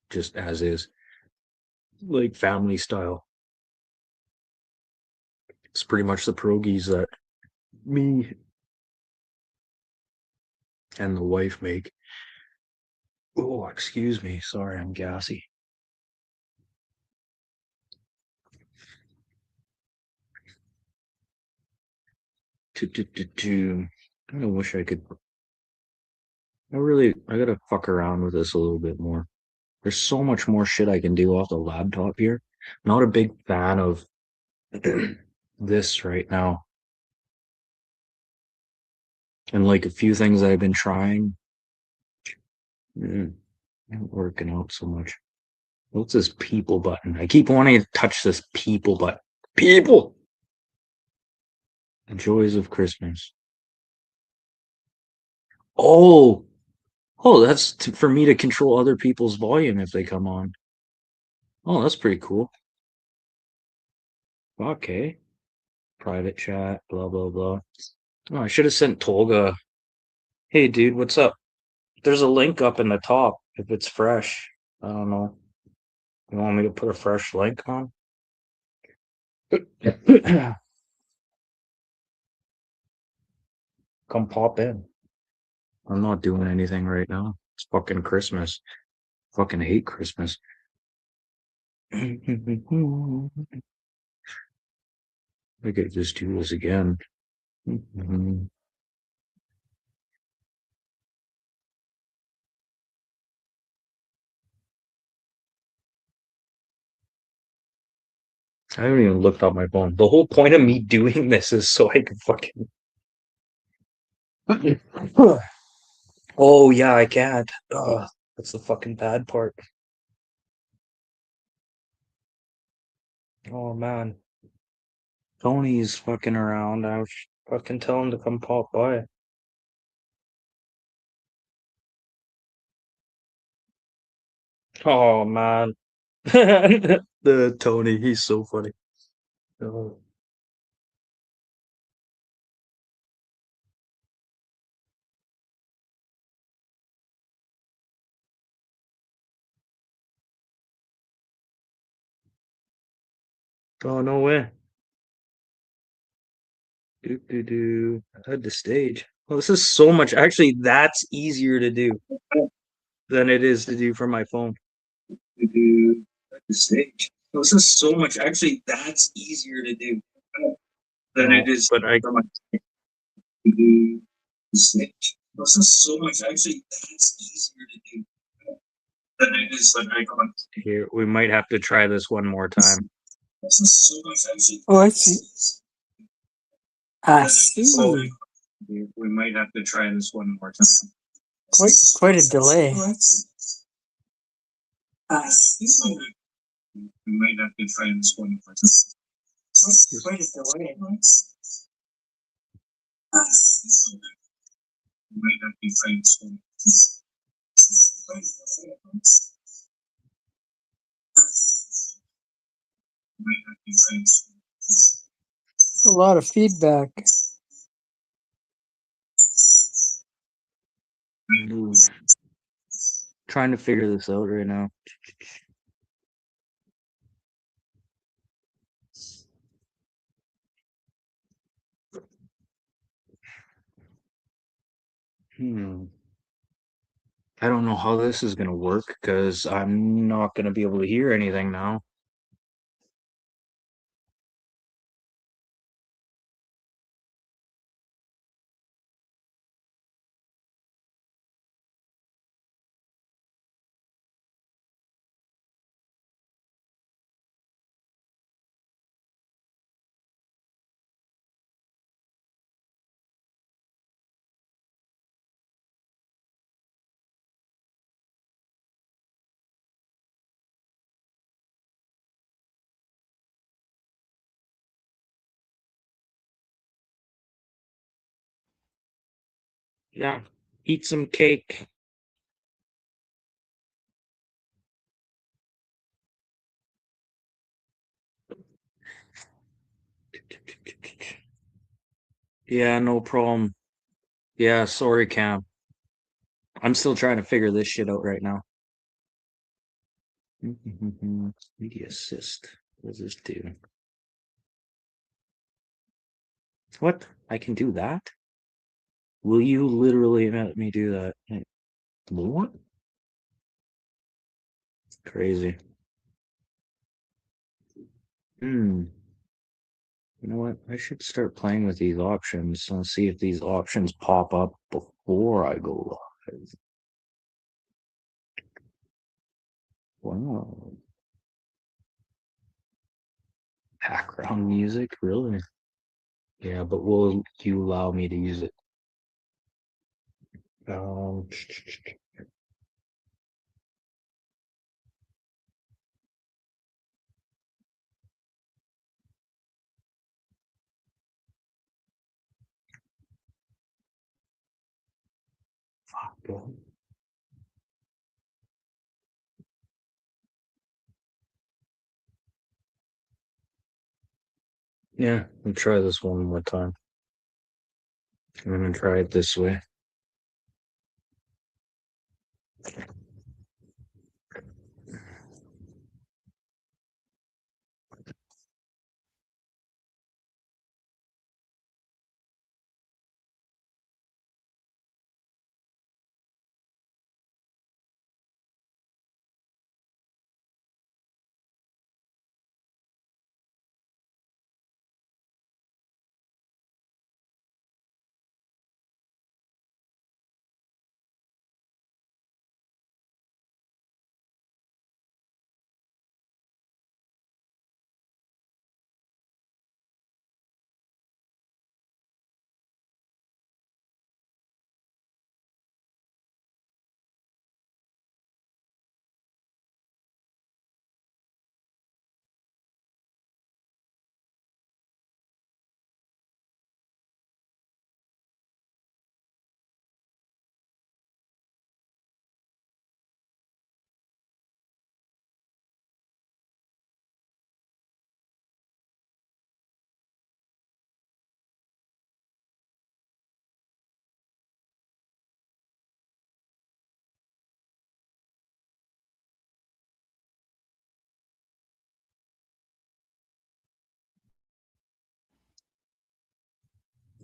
just as is, like family style. It's pretty much the pierogies that me and the wife make. Oh, excuse me. Sorry, I'm gassy. I kind of wish I could. I gotta fuck around with this a little bit more. There's so much more shit I can do off the laptop here. Not a big fan of this right now. And like a few things I've been trying, not working out so much. What's this people button? I keep wanting to touch this people button. People! The joys of Christmas. Oh! Oh, that's for me to control other people's volume if they come on. Oh, that's pretty cool. Okay. Private chat, blah, blah, blah. Oh, I should have sent Tolga. Hey, dude, what's up? There's a link up in the top if it's fresh. I don't know. You want me to put a fresh link on? Come pop in. I'm not doing anything right now. It's fucking Christmas. Fucking hate Christmas. I could just do this again. I haven't even looked at my phone. The whole point of me doing this is so I can fucking. Oh yeah, I can't. Ugh, that's the fucking bad part. Oh man, Tony's fucking around. I was fucking tell him to come pop by. Oh man, the Tony, he's so funny. Oh, oh no way. Do. I had the stage. Well, this is so much. Actually, that's easier to do than it is to do from my phone. Do the stage. Well, this is so much. Actually, that's easier to do than it is but I from my do the stage. Well, this is so much. Actually, that's easier to do than it is but I here. We might have to try this one more time. This is so much. Actually, Oh, I see. I see. We might have to try this one more time. Quite a delay. We might have to try this one more time. Quite a delay. We might have to try this one. We might have to try this one. A lot of feedback. Trying to figure this out right now. I don't know how this is gonna work because I'm not gonna be able to hear anything now. Yeah, eat some cake. Yeah, no problem. Yeah, sorry, Cam. I'm still trying to figure this shit out right now. Media assist. What does this do? What? I can do that? Will you literally let me do that? What? Crazy. Hmm. You know what? I should start playing with these options and see if these options pop up before I go live. Wow. Background music, really? Yeah, but will you allow me to use it? Um, yeah, I'll try this one more time. I'm gonna try it this way.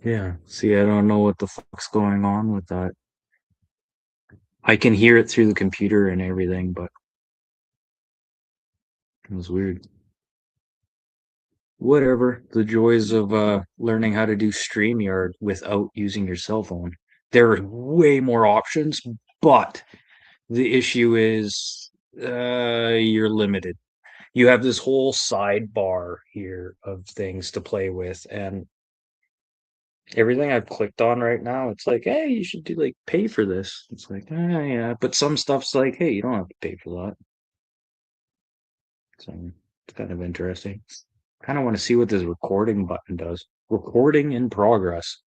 Yeah, see, I don't know what the fuck's going on with that. I can hear it through the computer and everything, but it was weird. Whatever. The joys of learning how to do StreamYard without using your cell phone. There are way more options, but the issue is you're limited. You have this whole sidebar here of things to play with, and everything I've clicked on right now, it's like, hey, you should do like pay for this. It's like, yeah, but some stuff's like, hey, you don't have to pay for that. So it's kind of interesting. Kind of want to see what this recording button does. Recording in progress.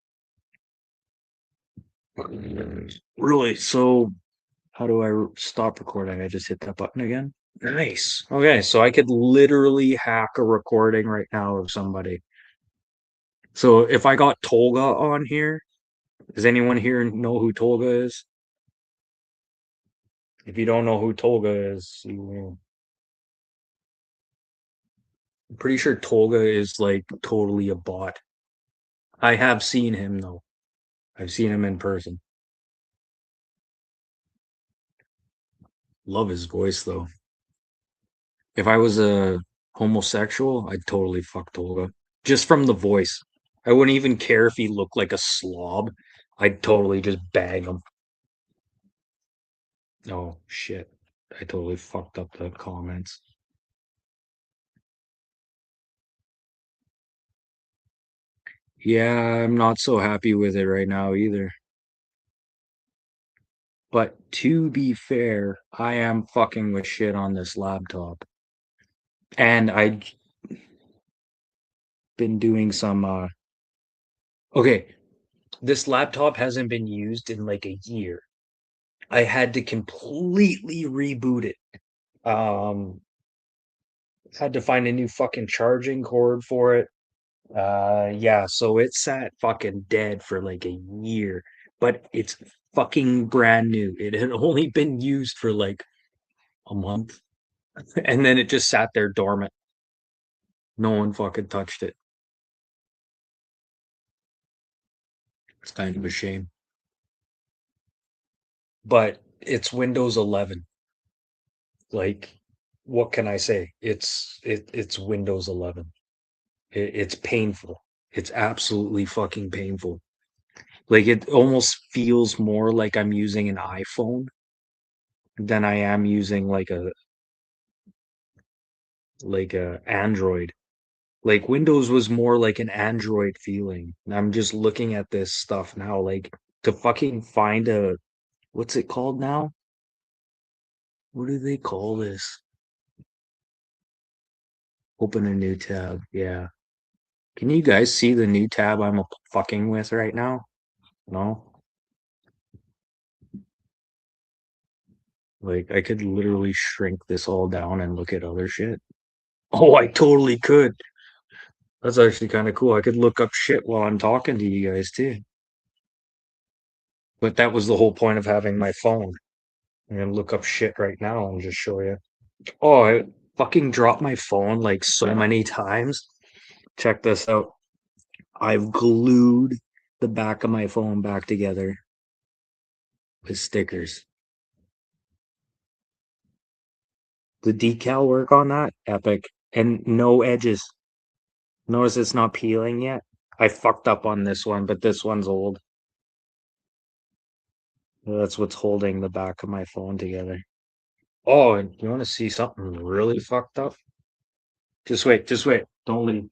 Really? So how do I stop recording? I just hit that button again. Nice. Okay, so I could literally hack a recording right now of somebody. So if I got Tolga on here, does anyone here know who Tolga is? If you don't know who Tolga is, I'm pretty sure Tolga is like totally a bot. I have seen him though. I've seen him in person. Love his voice though. If I was a homosexual, I'd totally fuck Tolga. Just from the voice. I wouldn't even care if he looked like a slob. I'd totally just bag him. Oh shit. I totally fucked up the comments. Yeah, I'm not so happy with it right now either. But to be fair, I am fucking with shit on this laptop. And I've been doing some okay, this laptop hasn't been used in like a year. I had to completely reboot it. Had to find a new fucking charging cord for it. Yeah, so it sat fucking dead for like a year, but it's fucking brand new. It had only been used for like a month, and then it just sat there dormant. No one fucking touched it. It's kind of a shame. but it's Windows 11. Like, what can I say? It's Windows 11. It's painful. It's absolutely fucking painful. Like it almost feels more like I'm using an iPhone than I am using like a Android. Like Windows was more like an Android feeling. And I'm just looking at this stuff now, like to fucking find a what's it called now? What do they call this? Open a new tab. Yeah. Can you guys see the new tab I'm fucking with right now? No? Like I could literally shrink this all down and look at other shit. Oh, I totally could. That's actually kind of cool. I could look up shit while I'm talking to you guys too. But that was the whole point of having my phone. I'm gonna look up shit right now and just show you. Oh, I fucking dropped my phone like so many times. Check this out. I've glued the back of my phone back together with stickers. The decal work on that, epic. And no edges. Notice it's not peeling yet. I fucked up on this one, but this one's old. That's what's holding the back of my phone together. Oh, and you want to see something really fucked up? Just wait, just wait. Don't leave.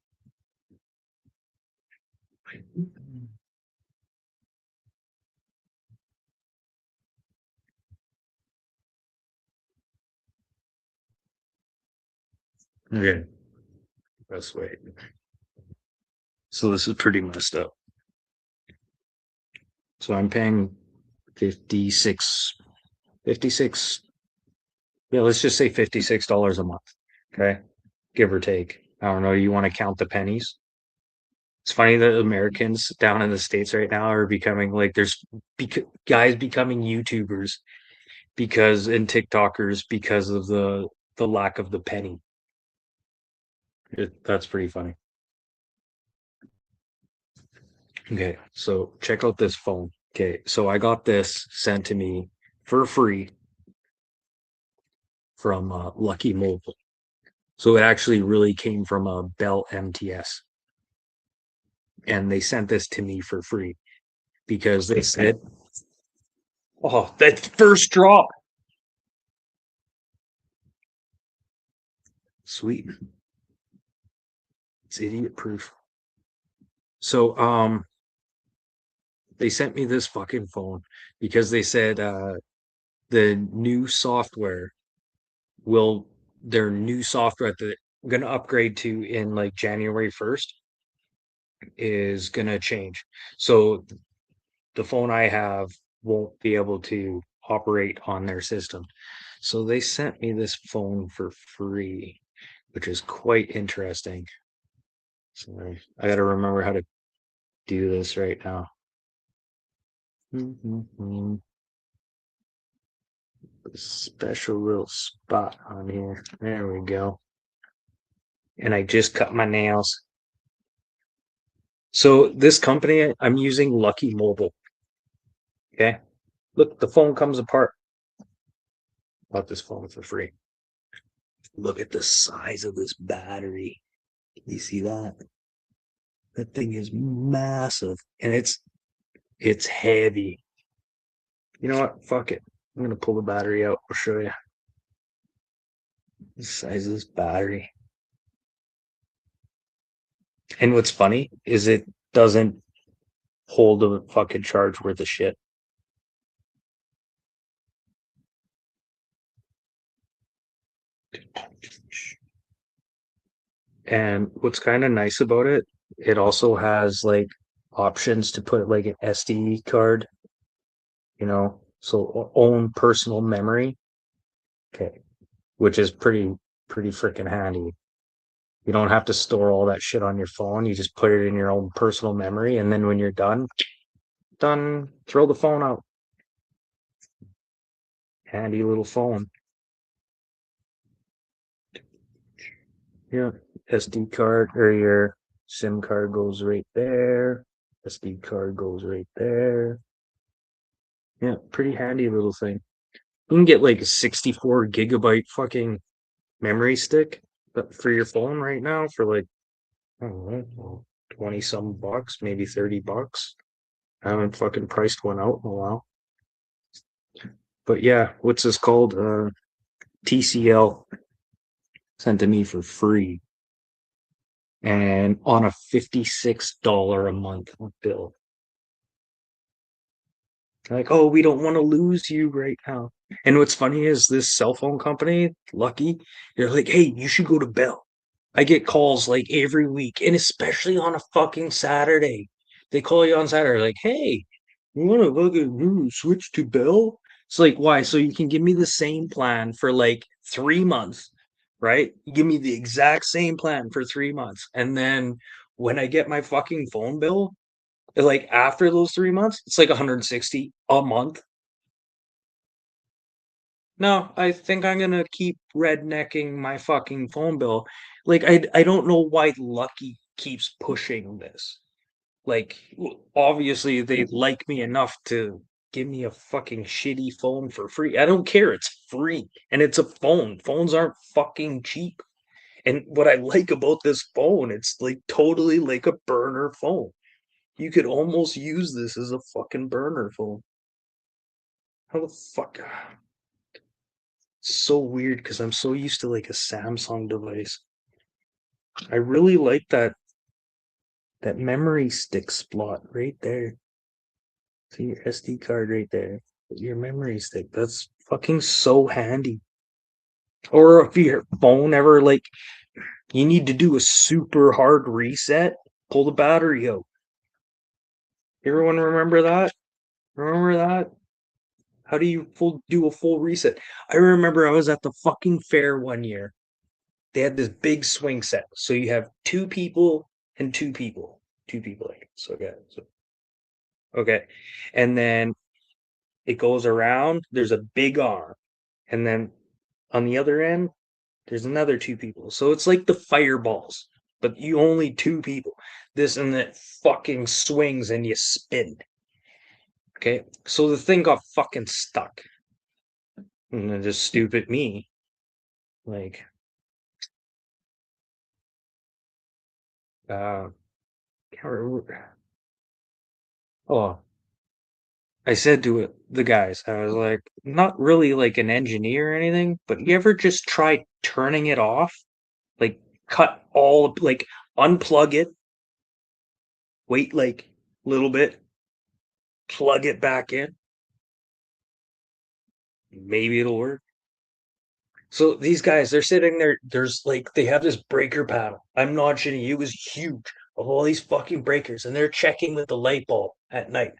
Okay, let's wait. So this is pretty messed up. So I'm paying 56, 56. Yeah, let's just say $56 a month. Okay, give or take. I don't know. You want to count the pennies? It's funny that Americans down in the States right now are becoming like there's guys becoming YouTubers because and TikTokers because of the lack of the penny. That's pretty funny. Okay, so check out this phone. Okay, so I got this sent to me for free from Lucky Mobile. So it actually really came from a Bell MTS, and they sent this to me for free because they said, "Oh, that first drop, sweet, it's idiot proof." So they sent me this fucking phone because they said the new software will their new software that they're gonna upgrade to in like January 1st is gonna change. So the phone I have won't be able to operate on their system. So they sent me this phone for free, which is quite interesting. So I gotta remember how to do this right now. Special little spot on here. There we go. And I just cut my nails. So this company, I'm using Lucky Mobile. Okay. Look, the phone comes apart. Bought this phone for free. Look at the size of this battery. Can you see that? That thing is massive and it's heavy. You know what? Fuck it. I'm gonna pull the battery out. I'll show you the size of this battery. And what's funny is it doesn't hold a fucking charge worth of shit. And what's kind of nice about it, it also has like options to put like an SD card, so own personal memory. Okay, which is pretty freaking handy. You don't have to store all that shit on your phone. You just put it in your own personal memory, and then when you're done, throw the phone out. Handy little phone. Yeah, SD card or your SIM card goes right there. SD card goes right there. Yeah, pretty handy little thing. You can get like a 64 gigabyte fucking memory stick for your phone right now for like, I don't know, 20 some bucks, maybe 30 bucks. I haven't fucking priced one out in a while. But yeah, what's this called? TCL sent to me for free and on a $56 a month bill. Like, oh, we don't want to lose you right now. And what's funny is this cell phone company, Lucky, they're like, hey, you should go to Bell. I get calls like every week, and especially on a fucking Saturday. They call you on Saturday, like, hey, you want to fucking switch to Bell? It's like, why? So you can give me the same plan for like 3 months, right? You give me the exact same plan for 3 months. And then when I get my fucking phone bill, like after those 3 months, it's like 160 a month. No, I think I'm gonna keep rednecking my fucking phone bill. Like I don't know why Lucky keeps pushing this. Like obviously they like me enough to give me a fucking shitty phone for free. I don't care, it's free and it's a phone. Phones aren't fucking cheap. And what I like about this phone, it's like totally like a burner phone. You could almost use this as a fucking burner phone. How the fuck? It's so weird because I'm so used to like a Samsung device. I really like that memory stick slot right there. See your SD card right there. Your memory stick. That's fucking so handy. Or if your phone ever like you need to do a super hard reset, pull the battery out. Everyone remember that? Remember that? How do you do a full reset? I remember I was at the fucking fair one year. They had this big swing set. So you have two people and two people. Two people, I guess. Okay. Okay. And then it goes around. There's a big arm. And then on the other end, there's another two people. So it's like the fireballs, but you only two people. This and that fucking swings and you spin. Okay. So the thing got fucking stuck. And then just stupid me. Like, can't remember. Oh, I said to the guys, I was like, not really like an engineer or anything, but you ever just try turning it off? Like, cut all, like, unplug it, wait like a little bit, plug it back in. Maybe it'll work. So these guys, they're sitting there. There's like, they have this breaker panel. I'm not shitting you, it was huge of all these fucking breakers, and they're checking with the light bulb at night,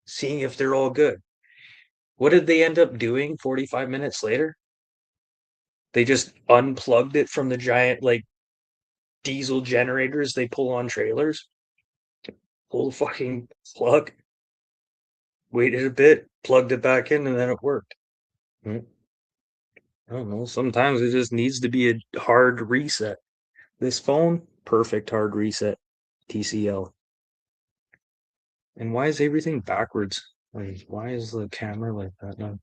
seeing if they're all good. What did they end up doing 45 minutes later? They just unplugged it from the giant like diesel generators they pull on trailers. Pull the fucking plug, waited a bit, plugged it back in, and then it worked. I don't know. Sometimes it just needs to be a hard reset. This phone, perfect hard reset. TCL. And why is everything backwards? Like, why is the camera like that now?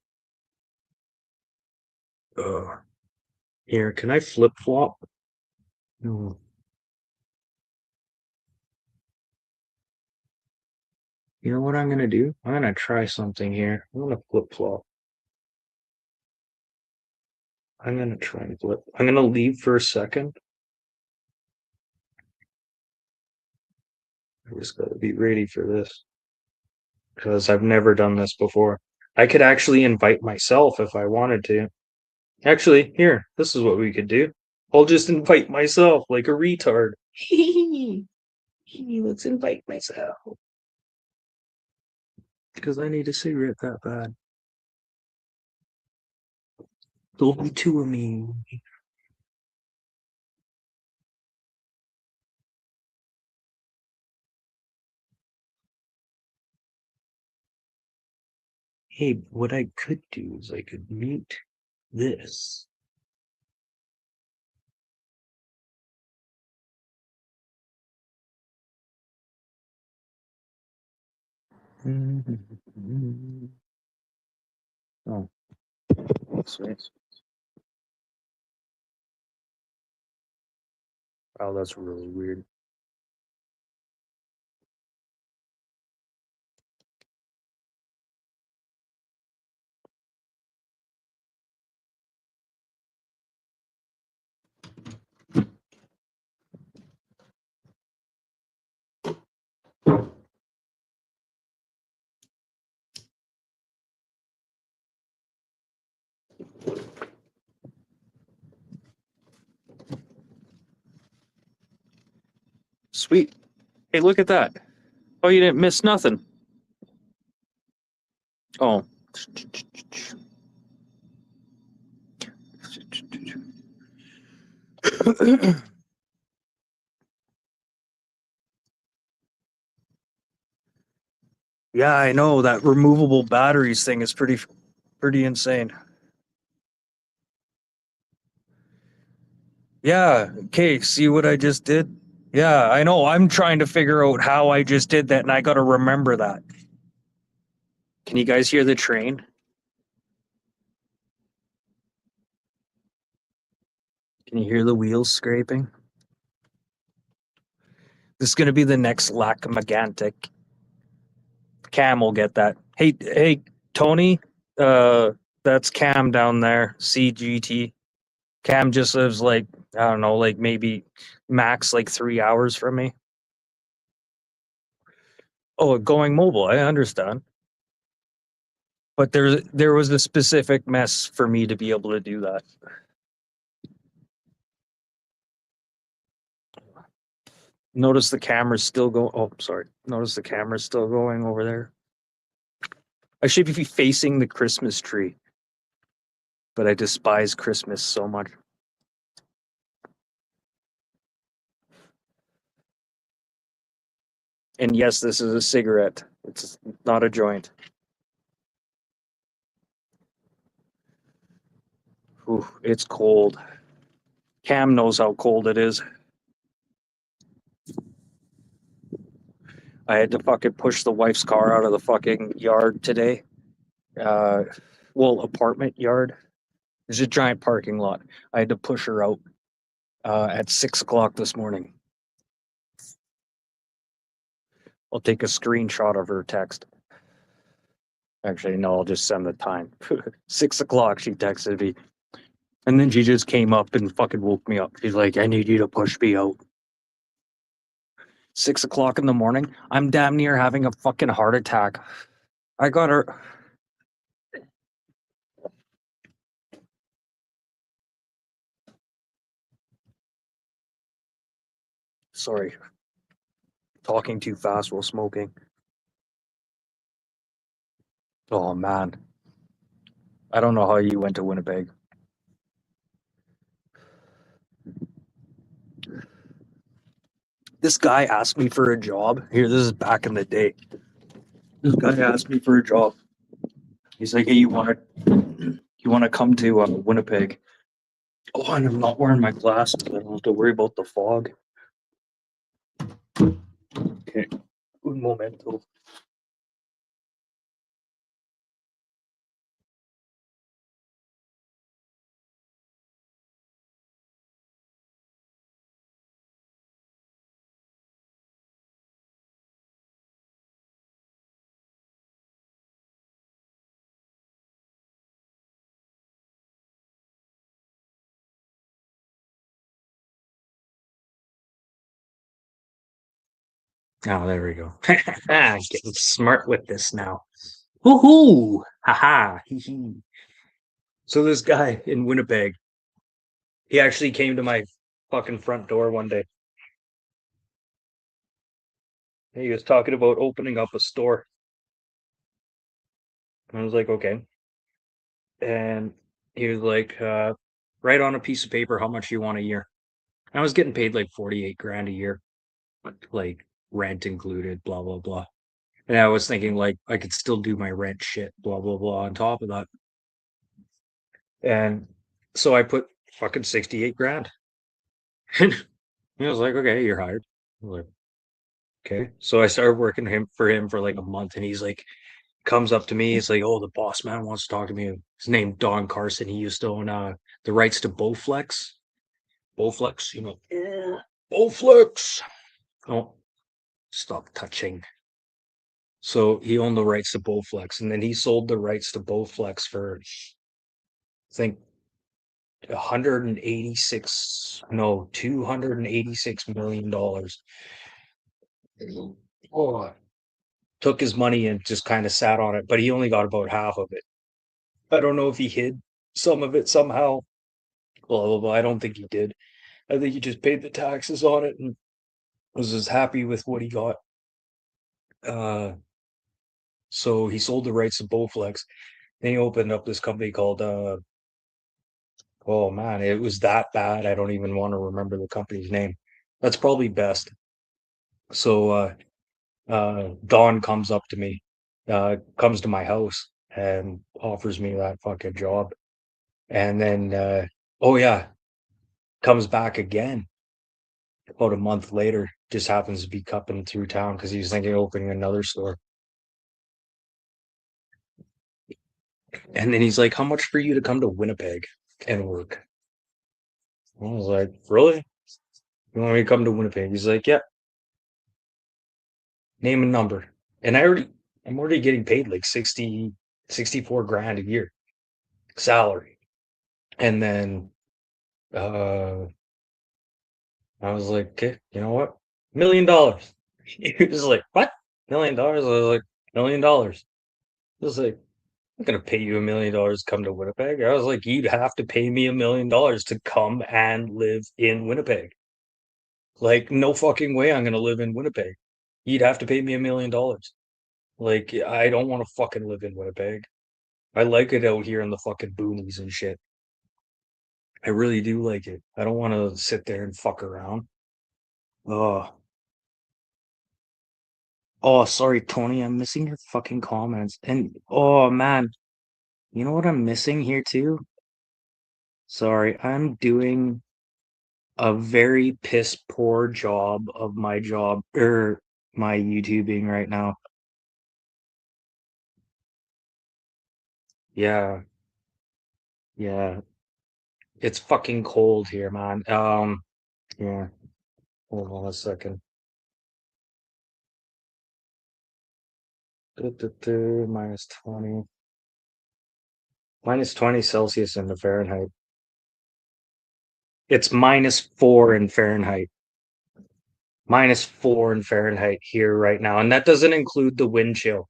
Ugh. Here, can I flip flop? No. You know what I'm gonna do? I'm gonna try something here. I'm gonna flip flop. I'm gonna try and flip. I'm gonna leave for a second. I just gotta be ready for this because I've never done this before. I could actually invite myself if I wanted to. Actually, here, this is what we could do. I'll just invite myself like a retard. Let's invite myself because I need a cigarette that bad. There'll be two of me. Hey, what I could do is I could mute this. Oh, sweet. Oh, that's really weird. Sweet. Hey, look at that. Oh, you didn't miss nothing. Oh. Yeah, I know that removable batteries thing is pretty insane. Yeah, okay, see what I just did? Yeah, I know. I'm trying to figure out how I just did that and I got to remember that. Can you guys hear the train? Can you hear the wheels scraping? This is going to be the next Lac Megantic. Cam will get that. Hey, Tony, that's Cam down there, CGT. Cam just lives like, I don't know, like maybe max like 3 hours from me. Oh, going mobile, I understand. But there was a specific mess for me to be able to do that. Notice the camera's still going. Oh, sorry. Notice the camera's still going over there. I should be facing the Christmas tree, but I despise Christmas so much. And yes, this is a cigarette. It's not a joint. Ooh, it's cold. Cam knows how cold it is. I had to fucking push the wife's car out of the fucking yard today. Well, apartment yard. There's a giant parking lot. I had to push her out at 6 o'clock this morning. I'll take a screenshot of her text. Actually, no, I'll just send the time. 6 o'clock, she texted me. And then she just came up and fucking woke me up. She's like, I need you to push me out. 6 o'clock in the morning. I'm damn near having a fucking heart attack. I got her. Sorry. Talking too fast while smoking. Oh, man. I don't know how you went to Winnipeg. This guy asked me for a job. Here, this is back in the day. This guy asked me for a job. He's like, hey, you want to come to Winnipeg? Oh, and I'm not wearing my glasses. I don't have to worry about the fog. Okay. Un momento. Oh, there we go. Getting smart with this now. Woohoo! Haha! So this guy in Winnipeg, he actually came to my fucking front door one day. He was talking about opening up a store. I was like, okay. And he was like, write on a piece of paper how much you want a year. I was getting paid like 48 grand a year, like rent included, blah, blah, blah. And I was thinking like I could still do my rent shit, blah, blah, blah on top of that. And so I put fucking 68 grand. And I was like, okay, you're hired. I was like, okay. So I started working for him for like a month and he's like, comes up to me. He's like, "Oh, the boss man wants to talk to me." His name Don Carson. He used to own the rights to Bowflex. Bowflex, Bowflex. Oh, stop touching. So he owned the rights to Bowflex, and then he sold the rights to Bowflex for, I think, 286 million dollars. Oh, took his money and just kind of sat on it, but he only got about half of it. I don't know if he hid some of it somehow. Blah blah blah. I don't think he did. I think he just paid the taxes on it and was just happy with what he got. Uh, so he sold the rights to Bowflex. Then he opened up this company called oh man, it was that bad. I don't even want to remember the company's name. That's probably best. So Don comes up to me, comes to my house and offers me that fucking job. And then oh yeah, comes back again about a month later. Just happens to be cupping through town because he was thinking of opening another store. And then he's like, "How much for you to come to Winnipeg and work?" I was like, "Really? You want me to come to Winnipeg?" He's like, "Yeah, name a number." And I'm already getting paid like 64 grand a year salary. And then uh I was like, "Okay, you know what? $1 million." He was like, "What? $1 million?" I was like, $1 million. I was like, "I'm not gonna pay you $1 million to come to Winnipeg." I was like, "You'd have to pay me $1 million to come and live in Winnipeg. Like, no fucking way I'm gonna live in Winnipeg. You'd have to pay me $1 million. Like, I don't want to fucking live in Winnipeg. I like it out here in the fucking boonies and shit. I really do like it. I don't want to sit there and fuck around. Oh, oh, sorry, Tony. I'm missing your fucking comments. And oh man, you know what I'm missing here too? Sorry, I'm doing a very piss poor job of my job or my YouTubing right now. Yeah, yeah. It's fucking cold here, man. Yeah. Hold on a second. Minus 20. Minus 20 Celsius in the Fahrenheit. It's -4 in Fahrenheit. -4 in Fahrenheit here right now. And that doesn't include the wind chill.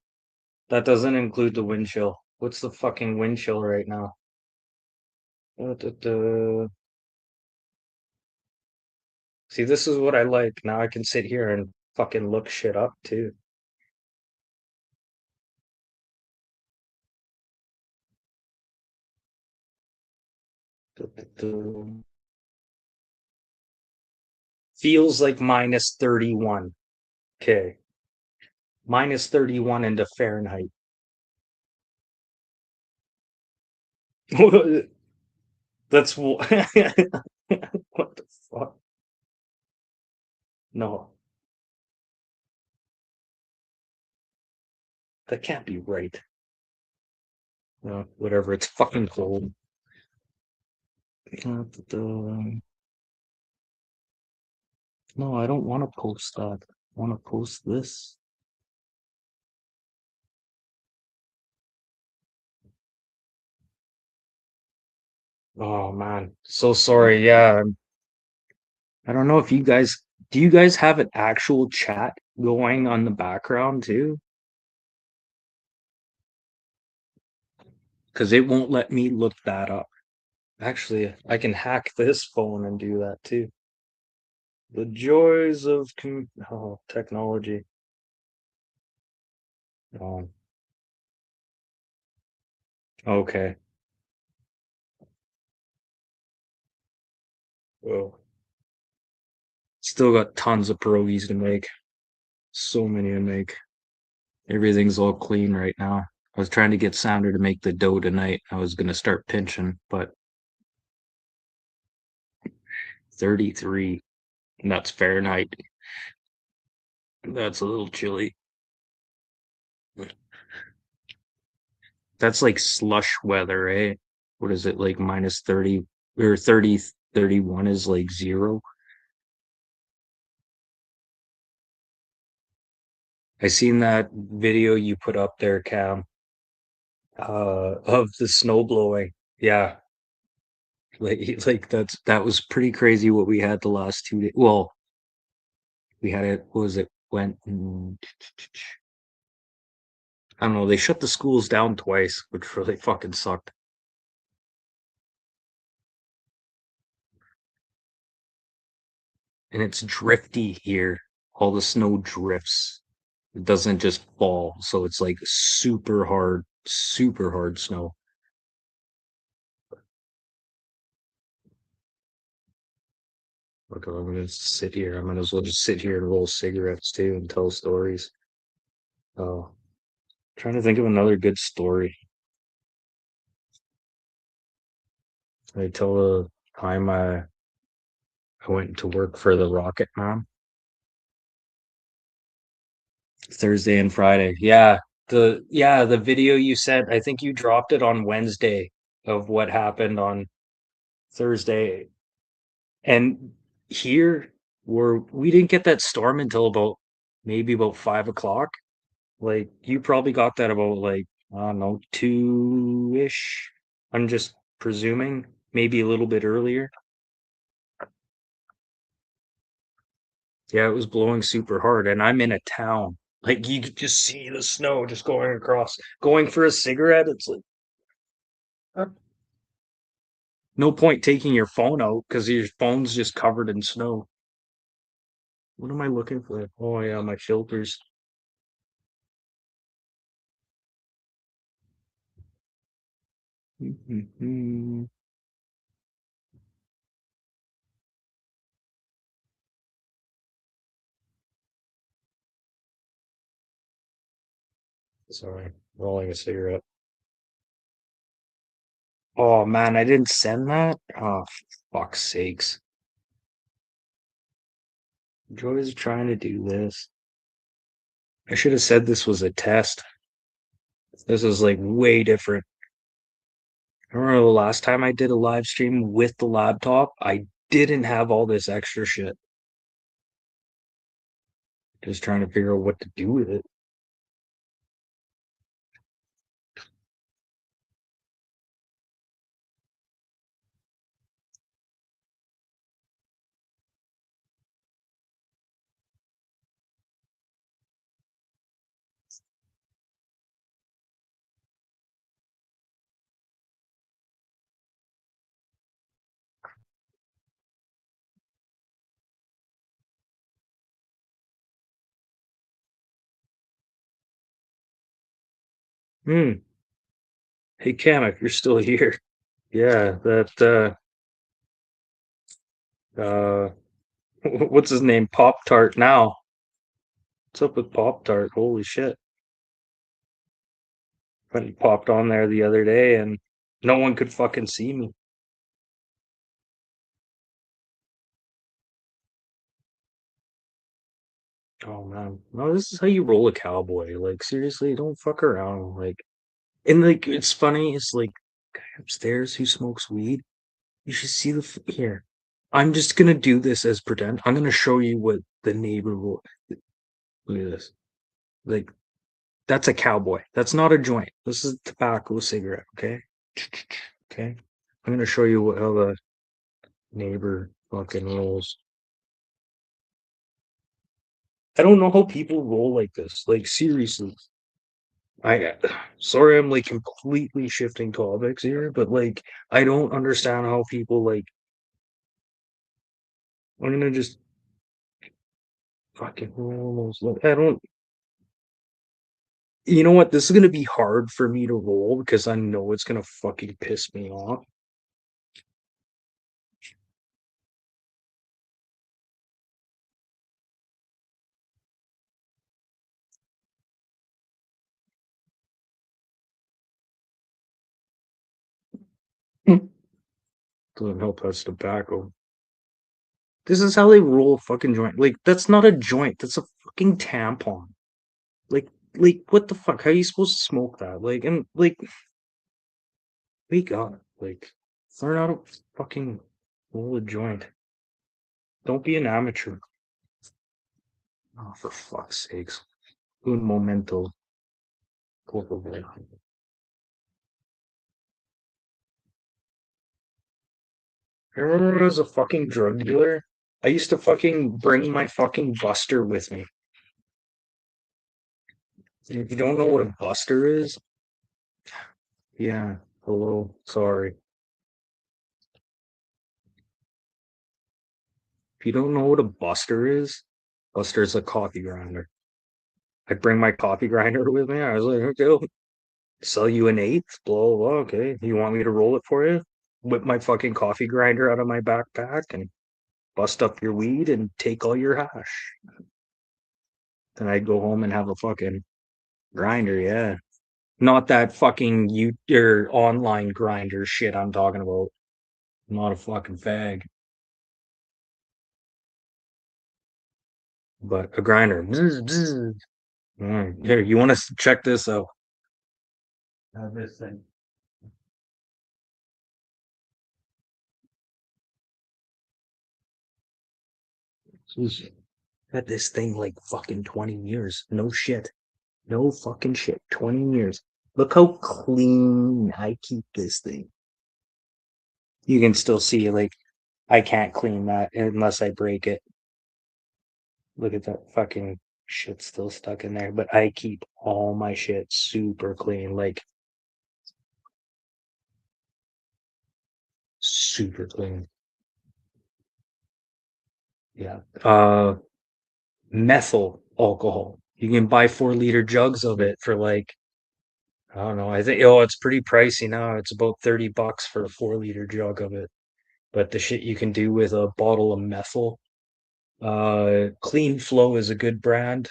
That doesn't include the wind chill. What's the fucking wind chill right now? See, this is what I like. Now I can sit here and fucking look shit up too. Feels like -31. Okay. -31 into Fahrenheit. That's what the fuck? No, that can't be right. No, whatever. It's fucking cold. No, I don't want to post that. I want to post this. Oh man, so sorry. Yeah, I don't know if you guys do. You guys have an actual chat going on the background too? Because it won't let me look that up. Actually, I can hack this phone and do that too. The joys of technology. Um, okay. Well, still got tons of pierogies to make. So many to make. Everything's all clean right now. I was trying to get Sounder to make the dough tonight. I was gonna start pinching, but 33. And that's Fahrenheit. That's a little chilly. That's like slush weather, eh? What is it, like minus 30 or 30, 31 is like zero? I seen that video you put up there, Cam, of the snow blowing. Yeah, like that was pretty crazy what we had the last 2 days. Well, we had it, what was it? Went, I don't know, they shut the schools down twice, which really fucking sucked. And it's drifty here. All the snow drifts. It doesn't just fall, so it's like super hard snow. Okay, I'm gonna sit here. I might as well just sit here and roll cigarettes too and tell stories. Oh, trying to think of another good story. I tell the time I went to work for the Rocket Man Thursday and Friday. Yeah, the video you sent, I think you dropped it on Wednesday of what happened on Thursday. And here we didn't get that storm until about maybe about 5 o'clock. Like you probably got that about like, I don't know, 2-ish. I'm just presuming, maybe a little bit earlier. Yeah, it was blowing super hard, and I'm in a town. Like you could just see the snow just going across. Going for a cigarette, it's like uh, no point taking your phone out because your phone's just covered in snow. What am I looking for? Oh yeah, my filters. Sorry, rolling a cigarette. Oh man, I didn't send that. Oh, fuck's sakes. Joy's trying to do this. I should have said this was a test. This is like way different. I remember the last time I did a live stream with the laptop, I didn't have all this extra shit. Just trying to figure out what to do with it. Hmm. Hey Cam, if you're still here. Yeah, that what's his name? Pop Tart now. What's up with Pop Tart? Holy shit. When he popped on there the other day and no one could fucking see me. Oh man. No, this is how you roll a cowboy. Like seriously, don't fuck around. Like and like it's funny, it's like guy upstairs who smokes weed. You should see here. I'm just gonna do this as pretend. I'm gonna show you what the neighbor will look at this. Like that's a cowboy. That's not a joint. This is a tobacco cigarette, okay? Okay. I'm gonna show you how the neighbor fucking rolls. I don't know how people roll like this. Like seriously. I sorry I'm like completely shifting topics here, but like I don't understand how people like I'm gonna just fucking roll those. I don't you know what? This is gonna be hard for me to roll because I know it's gonna fucking piss me off. Doesn't help that's tobacco. This is how they roll a fucking joint. Like that's not a joint. That's a fucking tampon. Like what the fuck? How are you supposed to smoke that? Like and like wake up. Like, learn how to fucking roll a joint. Don't be an amateur. Oh, for fuck's sakes. Un momento, por favor. I remember when I was a fucking drug dealer. I used to fucking bring my fucking buster with me. If you don't know what a buster is, yeah, hello, sorry. If you don't know what a buster is a coffee grinder. I bring my coffee grinder with me. I was like, okay, I'll sell you an eighth, blah, blah, blah. Okay, you want me to roll it for you? Whip my fucking coffee grinder out of my backpack and bust up your weed and take all your hash. Then I'd go home and have a fucking grinder, yeah. Not that fucking you or online grinder shit I'm talking about. I'm not a fucking fag. But a grinder. Bzz, bzz. Here, you want to check this out? Have this thing. Jeez. Had this thing like fucking 20 years. No shit. No fucking shit. 20 years. Look how clean I keep this thing. You can still see, like, I can't clean that unless I break it. Look at that fucking shit still stuck in there. But I keep all my shit super clean. Like, super clean. Yeah. Methyl alcohol. You can buy 4 liter jugs of it for like, I don't know. I think, oh, it's pretty pricey now. It's about $30 for a 4 liter jug of it. But the shit you can do with a bottle of methyl. Clean Flow is a good brand.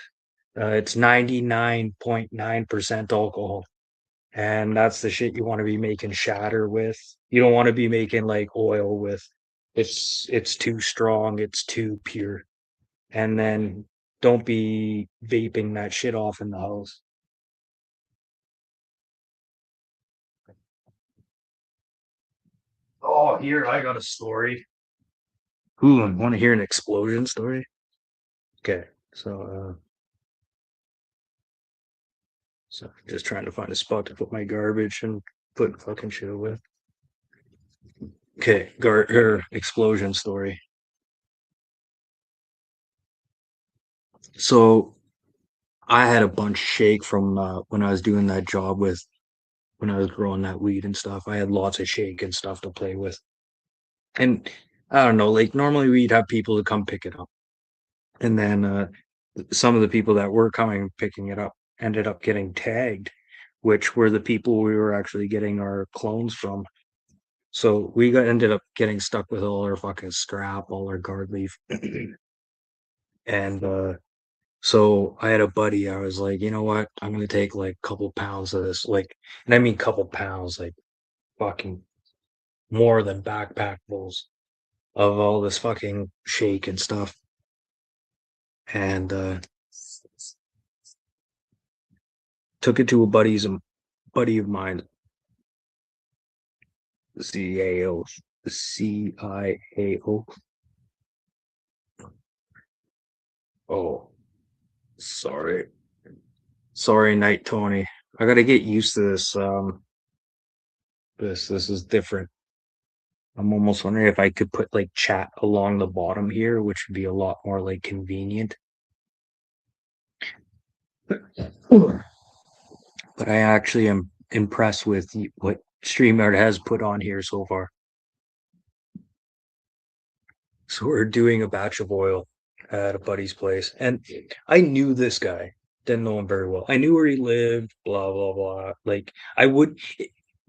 It's 99.9% alcohol. And that's the shit you want to be making shatter with. You don't want to be making like oil with. It's too strong, it's too pure. And then don't be vaping that shit off in the house. Oh, here I got a story. Ooh, want to hear an explosion story? Okay, so just trying to find a spot to put my garbage and put fucking shit away. Okay, explosion story. So I had a bunch of shake from when I was doing that job with when I was growing that weed and stuff. I had lots of shake and stuff to play with. And I don't know, like normally we'd have people to come pick it up. And then some of the people that were coming picking it up ended up getting tagged, which were the people we were actually getting our clones from. So we got ended up getting stuck with all our fucking scrap, all our guard leaf. And so I had a buddy, I was like, you know what? I'm gonna take like a couple pounds of this, like, and I mean couple pounds, like fucking more than backpackfuls of all this fucking shake and stuff. And took it to a buddy of mine, the CAO, the CIAO. Oh, sorry. Sorry, Night Tony. I gotta get used to this. This is different. I'm almost wondering if I could put like chat along the bottom here, which would be a lot more like convenient. But I actually am impressed with what StreamYard has put on here so far. So we're doing a batch of oil at a buddy's place, and I knew this guy. Didn't know him very well. I knew where he lived. Blah blah blah. Like I would.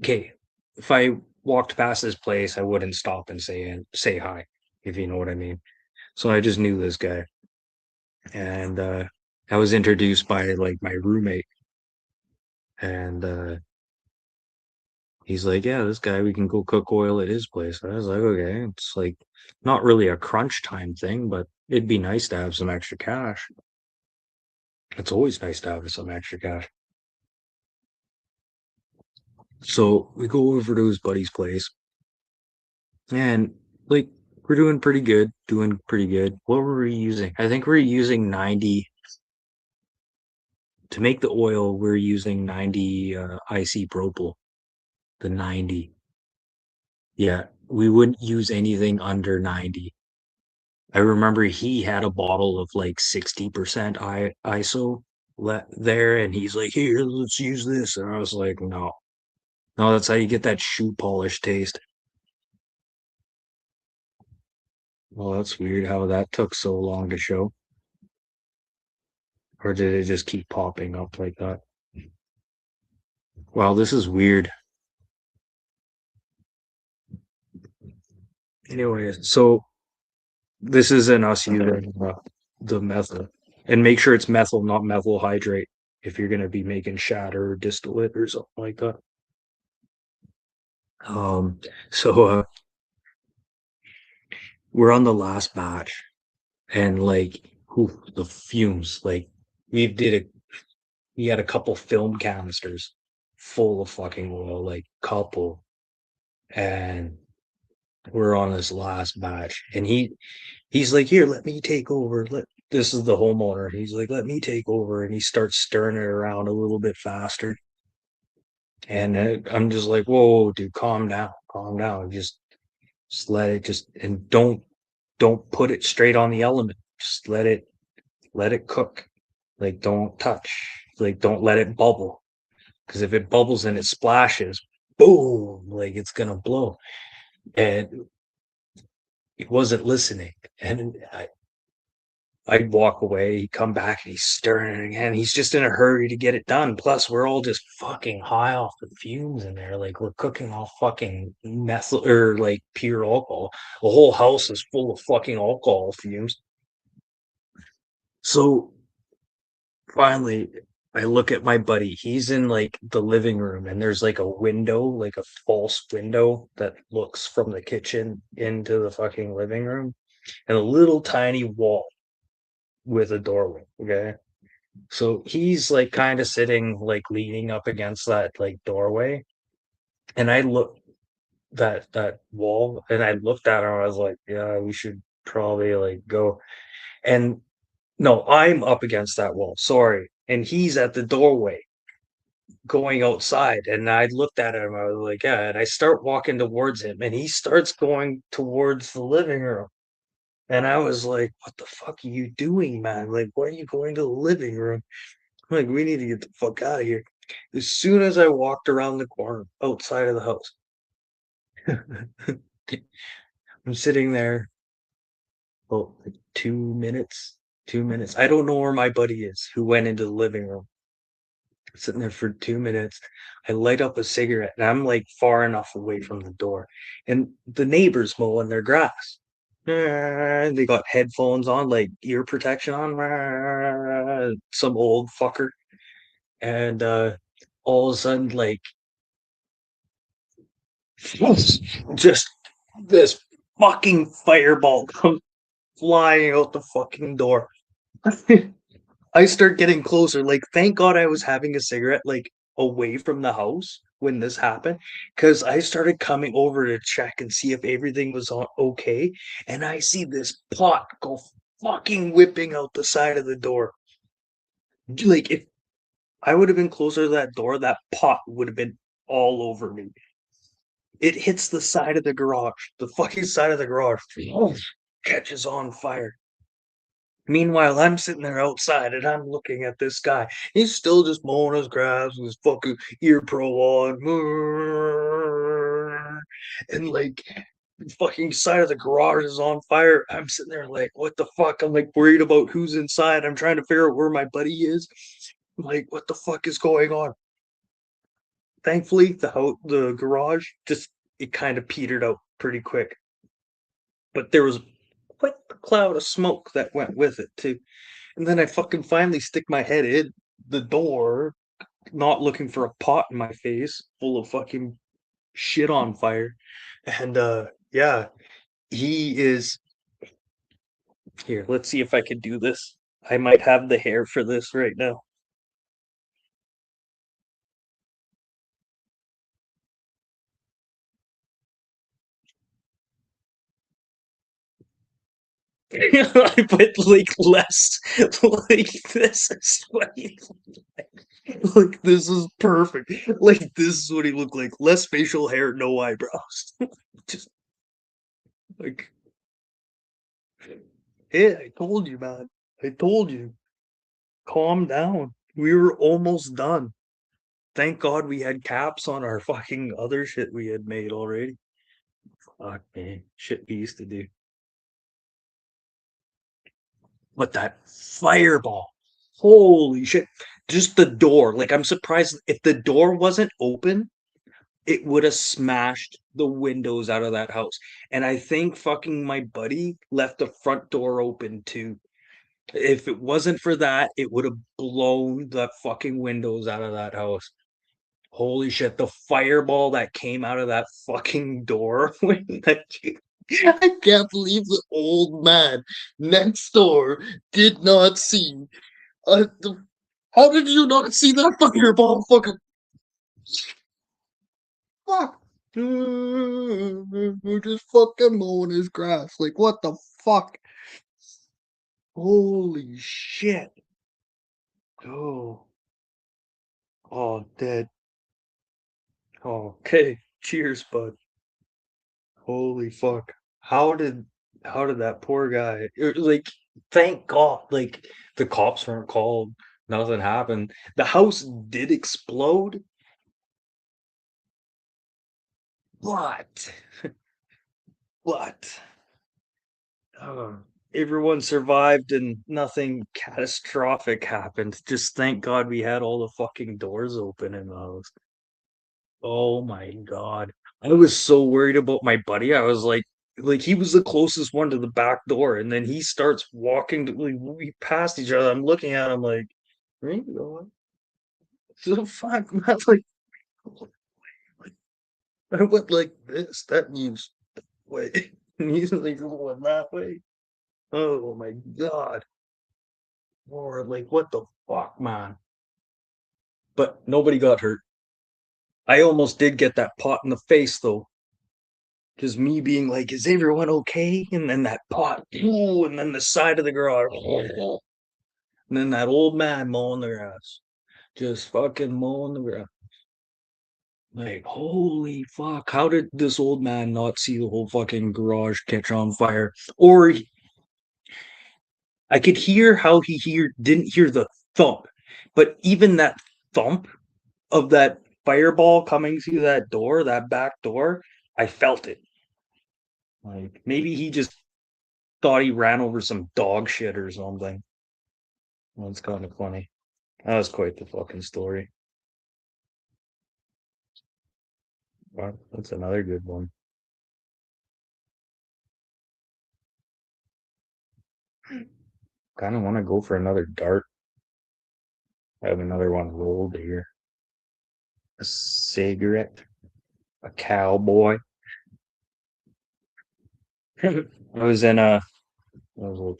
Okay, if I walked past his place, I wouldn't stop and say hi, if you know what I mean. So I just knew this guy, and I was introduced by like my roommate, and he's like, "Yeah, this guy, we can go cook oil at his place." I was like, "Okay." It's like not really a crunch time thing, but it'd be nice to have some extra cash. It's always nice to have some extra cash. So we go over to his buddy's place, and like we're doing pretty good. What were we using? I think we're using 90 to make the oil. We're using 90 isopropyl, the 90. Yeah, we wouldn't use anything under 90. I remember he had a bottle of like 60% ISO there, and he's like, "Here, let's use this." And I was like, "No, no, that's how you get that shoe polish taste." Well, that's weird how that took so long to show. Or did it just keep popping up like that? Wow, this is weird. Anyway, so this isn't us using the methyl. And make sure it's methyl, not methyl hydrate, if you're going to be making shatter or distillate or something like that. Um, so we're on the last batch, and like, whew, the fumes. Like, we did a we had a couple film canisters full of fucking oil, like couple, and we're on this last batch, and he's like, "Here, let me take over." This is the homeowner. He's like, "Let me take over," and he starts stirring it around a little bit faster. And I'm just like, "Whoa, dude, calm down. Just let it and don't put it straight on the element. Just let it cook. Like, don't touch. Like, don't let it bubble. Because if it bubbles and it splashes, boom, like it's gonna blow." And he wasn't listening. And I'd walk away, he'd come back and he's stirring it again. He's just in a hurry to get it done. Plus, we're all just fucking high off the fumes in there. Like, we're cooking off fucking methyl or like pure alcohol. The whole house is full of fucking alcohol fumes. So finally, I look at my buddy. He's in like the living room, and there's like a window, like a false window that looks from the kitchen into the fucking living room, and a little tiny wall with a doorway. Okay. So he's like kind of sitting, like leaning up against that like doorway. And I look that wall, and I looked at him. I was like, yeah, we should probably like go. And no, I'm up against that wall. Sorry. And he's at the doorway going outside. And I looked at him. I was like, yeah. And I start walking towards him, and he starts going towards the living room. And I was like, what the fuck are you doing, man? Like, why are you going to the living room? Like, we need to get the fuck out of here. As soon as I walked around the corner outside of the house, I'm sitting there, oh, like 2 minutes. 2 minutes. I don't know where my buddy is who went into the living room. Sitting there for 2 minutes. I light up a cigarette, and I'm like far enough away from the door. And the neighbors mowing their grass. They got headphones on, like ear protection on. Some old fucker. And all of a sudden, like, just this fucking fireball comes flying out the fucking door. I start getting closer. Like, thank God I was having a cigarette like away from the house when this happened, because I started coming over to check and see if everything was okay. And I see this pot go fucking whipping out the side of the door. Like, if I would have been closer to that door, that pot would have been all over me. It hits the side of the garage, the fucking side of the garage. Oh, catches on fire. Meanwhile, I'm sitting there outside and I'm looking at this guy. He's still just mowing his grass with his fucking ear pro on. And like, the fucking side of the garage is on fire. I'm sitting there like, what the fuck? I'm like worried about who's inside. I'm trying to figure out where my buddy is. I'm like, what the fuck is going on? Thankfully, the garage just it kind of petered out pretty quick, but there was quite a cloud of smoke that went with it too. And then I fucking finally stick my head in the door, not looking for a pot in my face full of fucking shit on fire. And yeah, he is here. Let's see if I can do this. I might have the hair for this right now. But like less, like this is what he like. This is perfect. Like this is what he looked like. Less facial hair, no eyebrows. Just like, hey, I told you, man. I told you. Calm down. We were almost done. Thank God we had caps on our fucking other shit we had made already. Fuck man, shit we used to do. But that fireball, holy shit! Just the door. Like I'm surprised if the door wasn't open, it would have smashed the windows out of that house. And I think fucking my buddy left the front door open too. If it wasn't for that, it would have blown the fucking windows out of that house. Holy shit, the fireball that came out of that fucking door. I can't believe the old man next door did not see. How did you not see that fireball? Fucking fuck. We're just fucking mowing his grass. Like, what the fuck? Holy shit. Oh, oh, dead. Okay. Cheers, bud. Holy fuck. How did that poor guy like thank God like the cops weren't called, nothing happened. The house did explode, but but uh, everyone survived and nothing catastrophic happened. Just thank God we had all the fucking doors open in the house. Oh my God. I was so worried about my buddy. I was like he was the closest one to the back door, and then he starts walking like we passed each other. I'm looking at him like, where are you going? So fuck, man. Like I went like this. That means wait. Usually going that way. Oh my God. Or like what the fuck, man. But nobody got hurt. I almost did get that pot in the face though. Just me being like, "Is everyone okay?" And then that pot, ooh, and then the side of the garage, and then that old man mowing the grass, just fucking mowing the grass. Like, holy fuck! How did this old man not see the whole fucking garage catch on fire? Or I could hear how didn't hear the thump, but even that thump of that fireball coming through that door, that back door, I felt it. Like maybe he just thought he ran over some dog shit or something. That's kind of funny. That was quite the fucking story. Wow, that's another good one. Kind of want to go for another dart. I have another one rolled here. A cigarette, a cowboy. I was in a. I was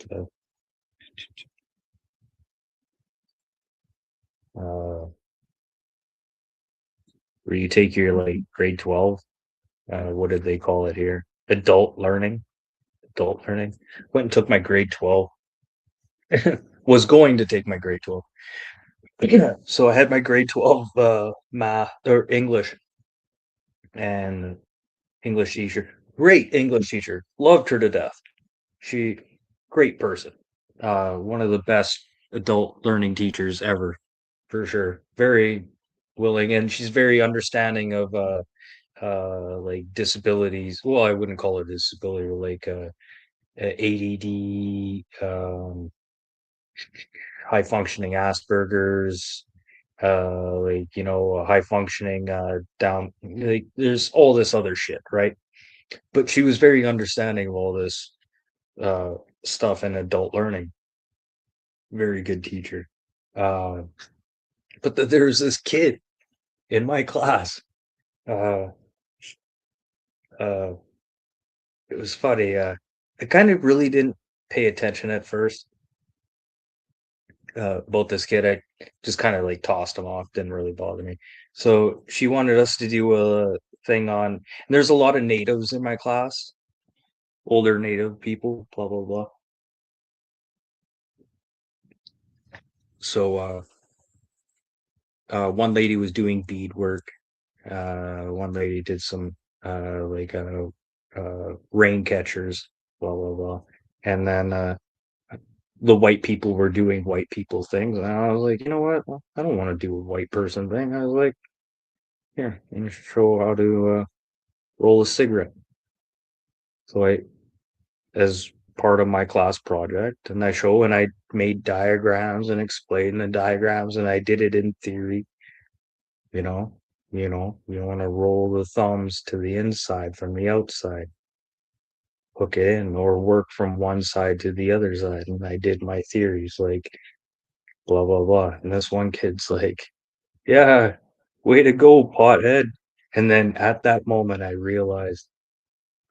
where you take your like grade 12. What did they call it here? Adult learning. Adult learning. Went and took my grade 12. Was going to take my grade 12. So I had my grade 12 math or English and English teacher. Great English teacher. Loved her to death. She great person. One of the best adult learning teachers ever, for sure. Very willing and she's very understanding of like disabilities. Well, I wouldn't call it disability, like ADD, high functioning Asperger's, like high functioning down like there's all this other shit, right? But she was very understanding of all this uh stuff in adult learning. Very good teacher. Uh but there's this kid in my class. Uh uh it was funny. I kind of really didn't pay attention at first about this kid. I just kind of like tossed him off, didn't really bother me. So she wanted us to do a thing on, and there's a lot of natives in my class, older native people, blah blah blah. So one lady was doing beadwork. One lady did some rain catchers, blah blah blah, and then the white people were doing white people things, and I was like, you know what? Well, I don't want to do a white person thing. I was like, here, you show how to roll a cigarette. So I, as part of my class project, and I made diagrams and explained the diagrams, and I did it in theory. You know, you want to roll the thumbs to the inside from the outside, hook it in, or work from one side to the other side. And I did my theories, like blah blah blah. And this one kid's like, "Yeah, way to go, pothead." And then at that moment, I realized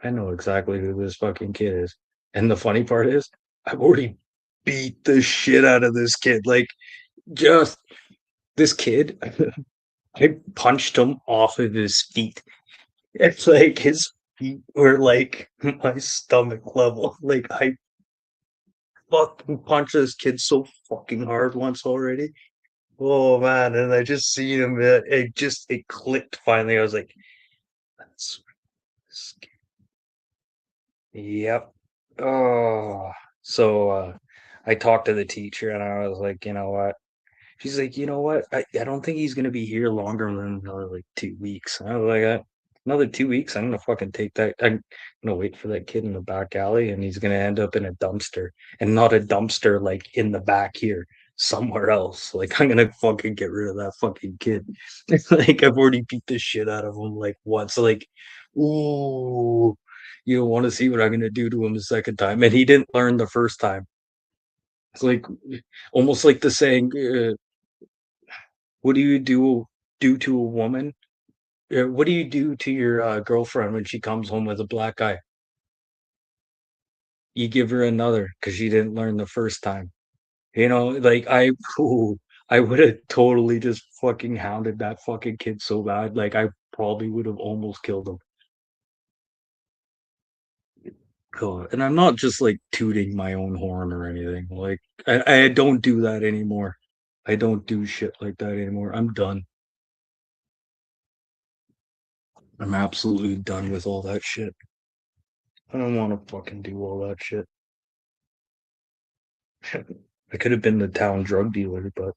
I know exactly who this fucking kid is. And the funny part is, I've already beat the shit out of this kid. Like, just this kid, I punched him off of his feet. It's like his feet were like my stomach level. Like, I fucking punched this kid so fucking hard once already. Oh man, and I just seen him. It clicked finally. I was like, "That's yep." Oh, so I talked to the teacher, and I was like, you know what? She's like, you know what? I don't think he's gonna be here longer than another like 2 weeks. And I was like, another 2 weeks. I'm gonna fucking take that. I'm gonna wait for that kid in the back alley, and he's gonna end up in a dumpster, and not a dumpster like in the back here, somewhere else. Like, I'm gonna fucking get rid of that fucking kid. Like, I've already beat the shit out of him like once. Like, ooh, you don't want to see what I'm gonna do to him the second time. And he didn't learn the first time. It's like almost like the saying. What do you do to a woman? What do you do to your girlfriend when she comes home with a black eye? You give her another because she didn't learn the first time. You know, like ooh, I would have totally just fucking hounded that fucking kid so bad. Like, I probably would have almost killed him. God, and I'm not just like tooting my own horn or anything. Like, I don't do that anymore. I don't do shit like that anymore. I'm done. I'm absolutely done with all that shit. I don't want to fucking do all that shit. I could have been the town drug dealer, but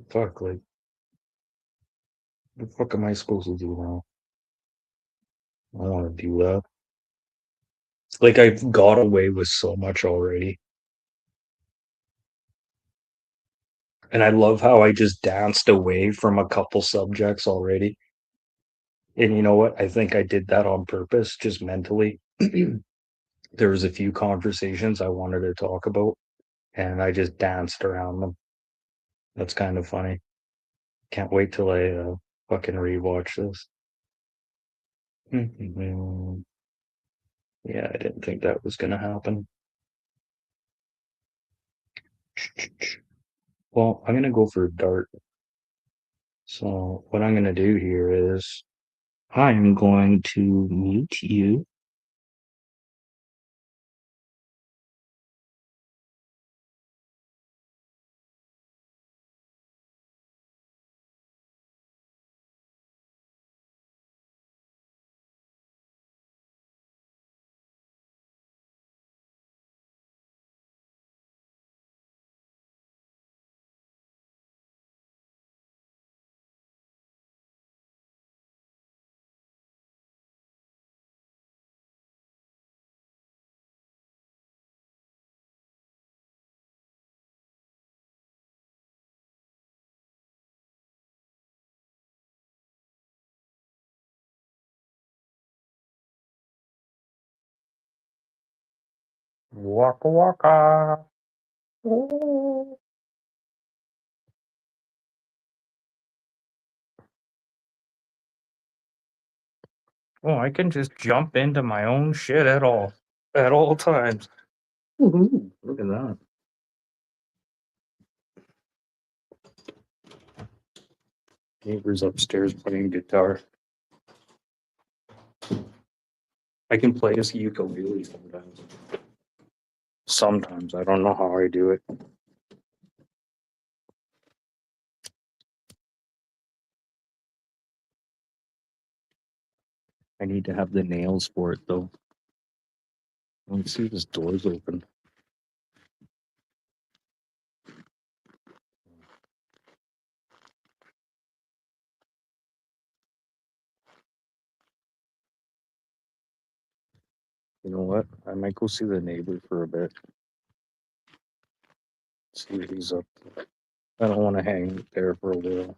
fuck, like, what the fuck am I supposed to do now? I don't want to do that. Like, I've got away with so much already. And I love how I just danced away from a couple subjects already. And you know what? I think I did that on purpose, just mentally. There was a few conversations I wanted to talk about, and I just danced around them. That's kind of funny. Can't wait till I fucking rewatch this. Yeah, I didn't think that was gonna happen. Well, I'm gonna go for a dart. So what I'm gonna do here is I'm going to mute you. Waka waka. Ooh. Oh, I can just jump into my own shit at all times. Woohoo, look at that. Neighbors upstairs playing guitar. I can play his ukulele sometimes. Sometimes I don't know how I do it. I need to have the nails for it though. Let's see if this door's open. You know what? I might go see the neighbor for a bit. See what he's up to. I don't want to hang there for a while.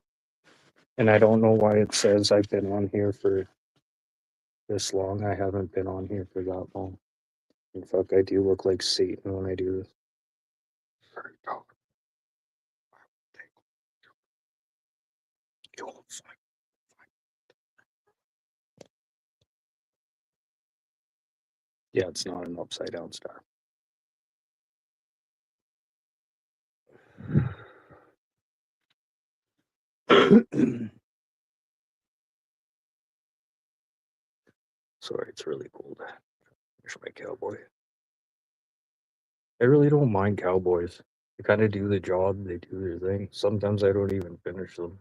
And I don't know why it says I've been on here for this long. I haven't been on here for that long. In fact, I do look like Satan when I do this. Yeah, it's not an upside down star. Sorry, it's really cold. Here's my cowboy. I really don't mind cowboys. They kind of do the job, they do their thing. Sometimes I don't even finish them.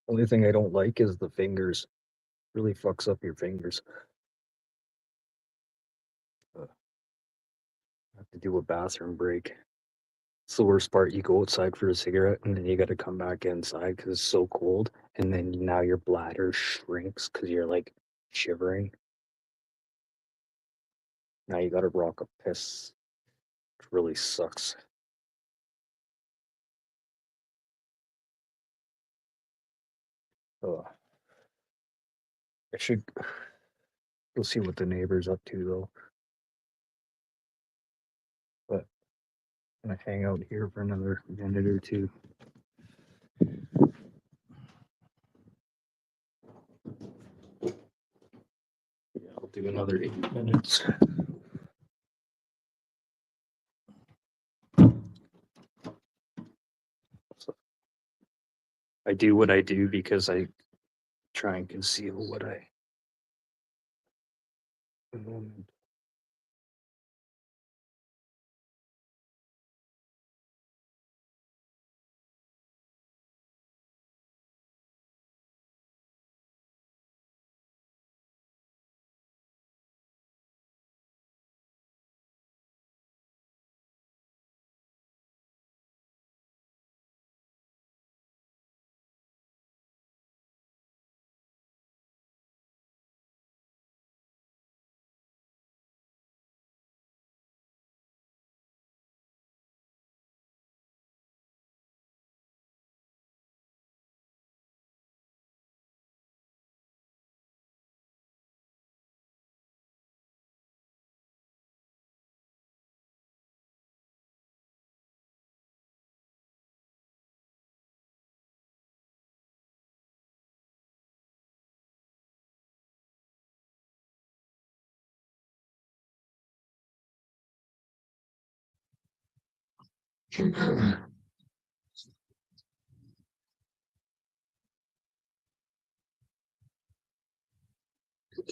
Only thing I don't like is the fingers. Really fucks up your fingers. I have to do a bathroom break. It's the worst part. You go outside for a cigarette and then you got to come back inside because it's so cold. And then now your bladder shrinks because you're like shivering. Now you got to rock a piss. It really sucks. Oh, I should go see what the neighbor's up to though. But I'm gonna hang out here for another minute or two. Yeah, I'll do another 8 minutes. So I do what I do because I try and conceal what I.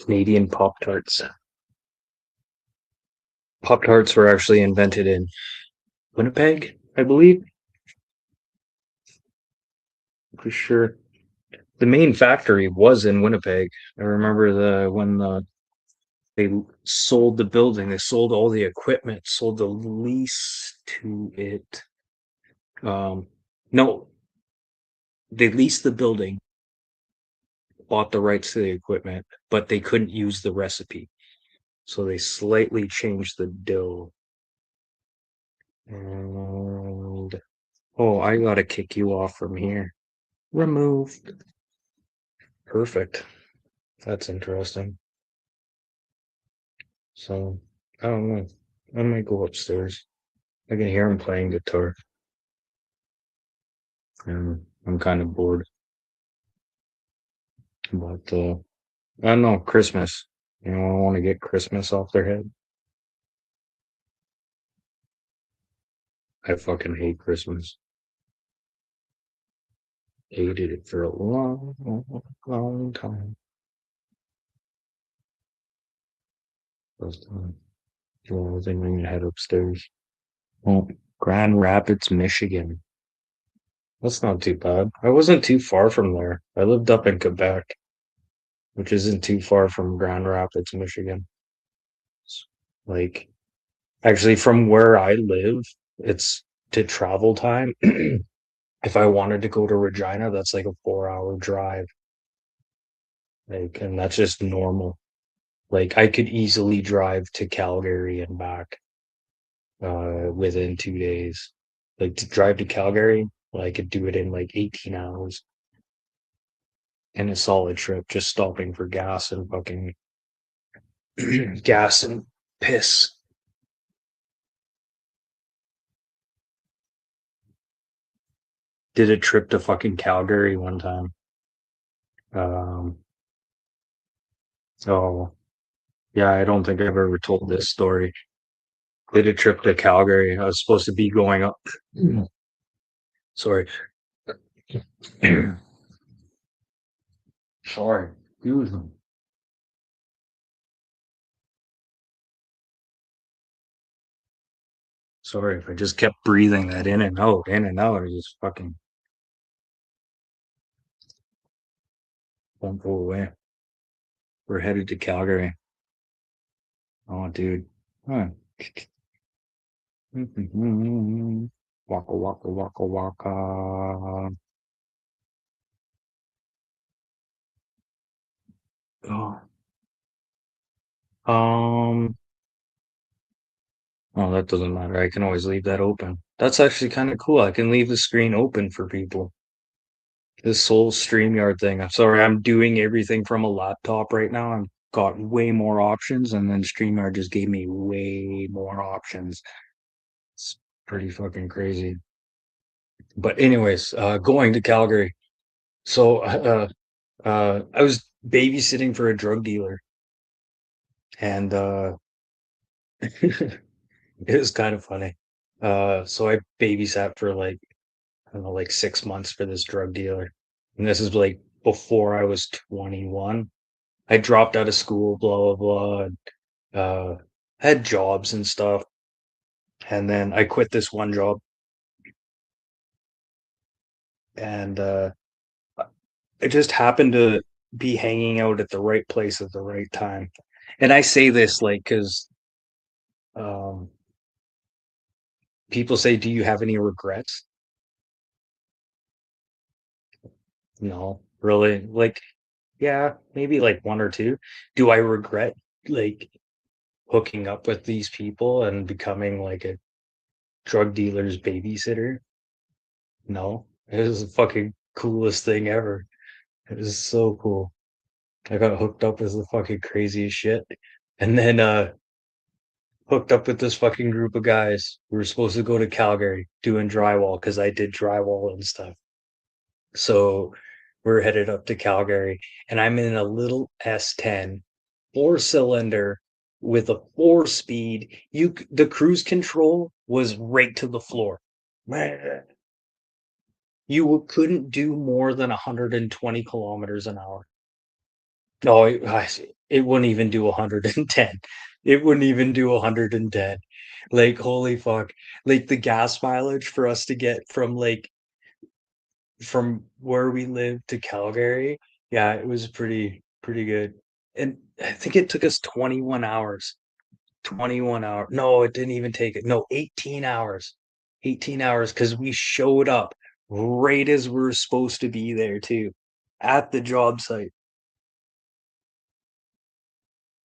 Canadian Pop Tarts. Pop Tarts were actually invented in Winnipeg, I believe. For sure. The main factory was in Winnipeg. I remember they sold the building, they sold all the equipment, sold the lease to it. No, they leased the building, bought the rights to the equipment, but they couldn't use the recipe. So they slightly changed the dough. And oh, I gotta kick you off from here. Removed. Perfect. That's interesting. So I don't know. I might go upstairs. I can hear him playing guitar. And I'm kind of bored. But I don't know, Christmas. You know, I want to get Christmas off their head. I fucking hate Christmas. Hated it for a long, long, long time. First time. Well, I think I'm gonna head upstairs. Oh, Grand Rapids, Michigan. That's not too bad. I wasn't too far from there. I lived up in Quebec, which isn't too far from Grand Rapids, Michigan. Like, actually, from where I live, it's to travel time. If I wanted to go to Regina, that's like a 4 hour drive. Like, and that's just normal. Like, I could easily drive to Calgary and back within 2 days. Like, to drive to Calgary, well, I could do it in like 18 hours in a solid trip, just stopping for gas and fucking gas and piss. Did a trip to fucking Calgary one time. Um, oh, yeah, I don't think I've ever told this story. Did a trip to Calgary. I was supposed to be going up. Sorry. Sorry. Excuse me. Sorry if I just kept breathing that in and out. I just fucking won't go away. We're headed to Calgary. Oh, dude. Huh. Waka waka waka waka. Oh. Um. Oh, that doesn't matter. I can always leave that open. That's actually kind of cool. I can leave the screen open for people. This whole StreamYard thing. I'm sorry, I'm doing everything from a laptop right now. I've got way more options, and then StreamYard just gave me way more options. It's pretty fucking crazy. But anyways, going to Calgary. So I was babysitting for a drug dealer, and it was kind of funny. So I babysat for like I don't know, like 6 months for this drug dealer, and this is like before I was 21. I dropped out of school, blah blah blah, and had jobs and stuff, and then I quit this one job, and I just happened to be hanging out at the right place at the right time. And I say this like because um, people say, "Do you have any regrets?" No, really. Like, yeah, maybe like one or two. Do I regret like hooking up with these people and becoming like a drug dealer's babysitter? No, it was the fucking coolest thing ever. It was so cool. I got hooked up with the fucking craziest shit. And then hooked up with this fucking group of guys. We were supposed to go to Calgary doing drywall because I did drywall and stuff. So we're headed up to Calgary and I'm in a little S10 4 cylinder with a 4 speed. The cruise control was right to the floor. Man, couldn't do more than 120 kilometers an hour. No, it wouldn't even do 110. It wouldn't even do 110. Like, holy fuck. Like the gas mileage for us to get from where we live to Calgary, yeah, it was pretty good. And I think it took us 21 hours. 21 hours. No, it didn't even take it. No, 18 hours. 18 hours because we showed up right as we were supposed to be there too, at the job site.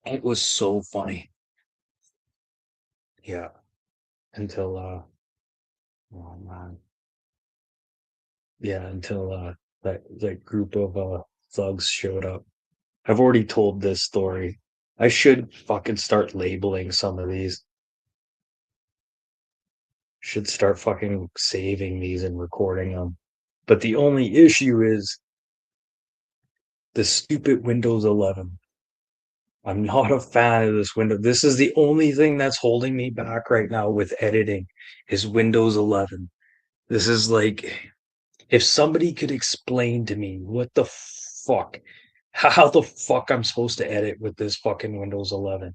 It was so funny. Yeah. Until oh man. Yeah, until that group of thugs showed up. I've already told this story. I should fucking start labeling some of these. Should start fucking saving these and recording them. But the only issue is the stupid Windows 11. I'm not a fan of this window. This is the only thing that's holding me back right now with editing is Windows 11. This is like if somebody could explain to me what the fuck, how the fuck I'm supposed to edit with this fucking Windows 11.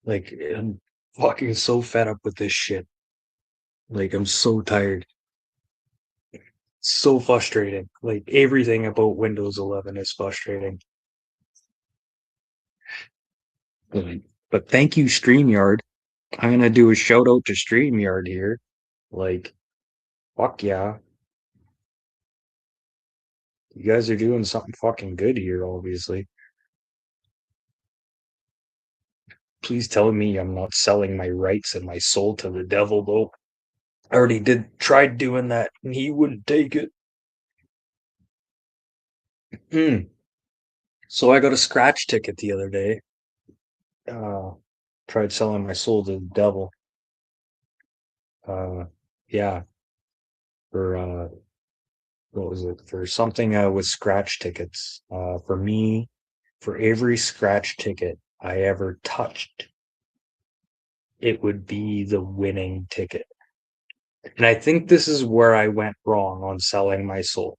Like, I'm fucking so fed up with this shit. Like, I'm so tired. So frustrating. Like everything about Windows 11 is frustrating. But thank you, StreamYard. I'm gonna do a shout out to StreamYard here. Like, fuck yeah. You guys are doing something fucking good here, obviously. Please tell me I'm not selling my rights and my soul to the devil, though. I already tried doing that, and he wouldn't take it. So I got a scratch ticket the other day. Uh, Tried selling my soul to the devil. Uh, yeah, for what was it? For something with scratch tickets. For me, for every scratch ticket I ever touched, it would be the winning ticket. And I think this is where I went wrong on selling my soul,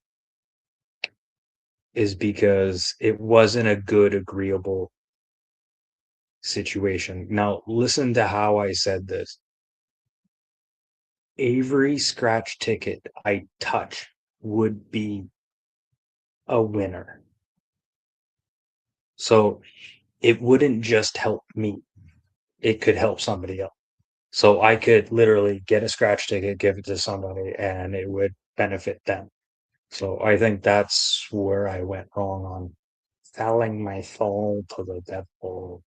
is because it wasn't a good, agreeable situation. Now, listen to how I said this. Every scratch ticket I touch would be a winner. So it wouldn't just help me, it could help somebody else. So I could literally get a scratch ticket, give it to somebody, and it would benefit them. So I think that's where I went wrong on selling my soul to the devil.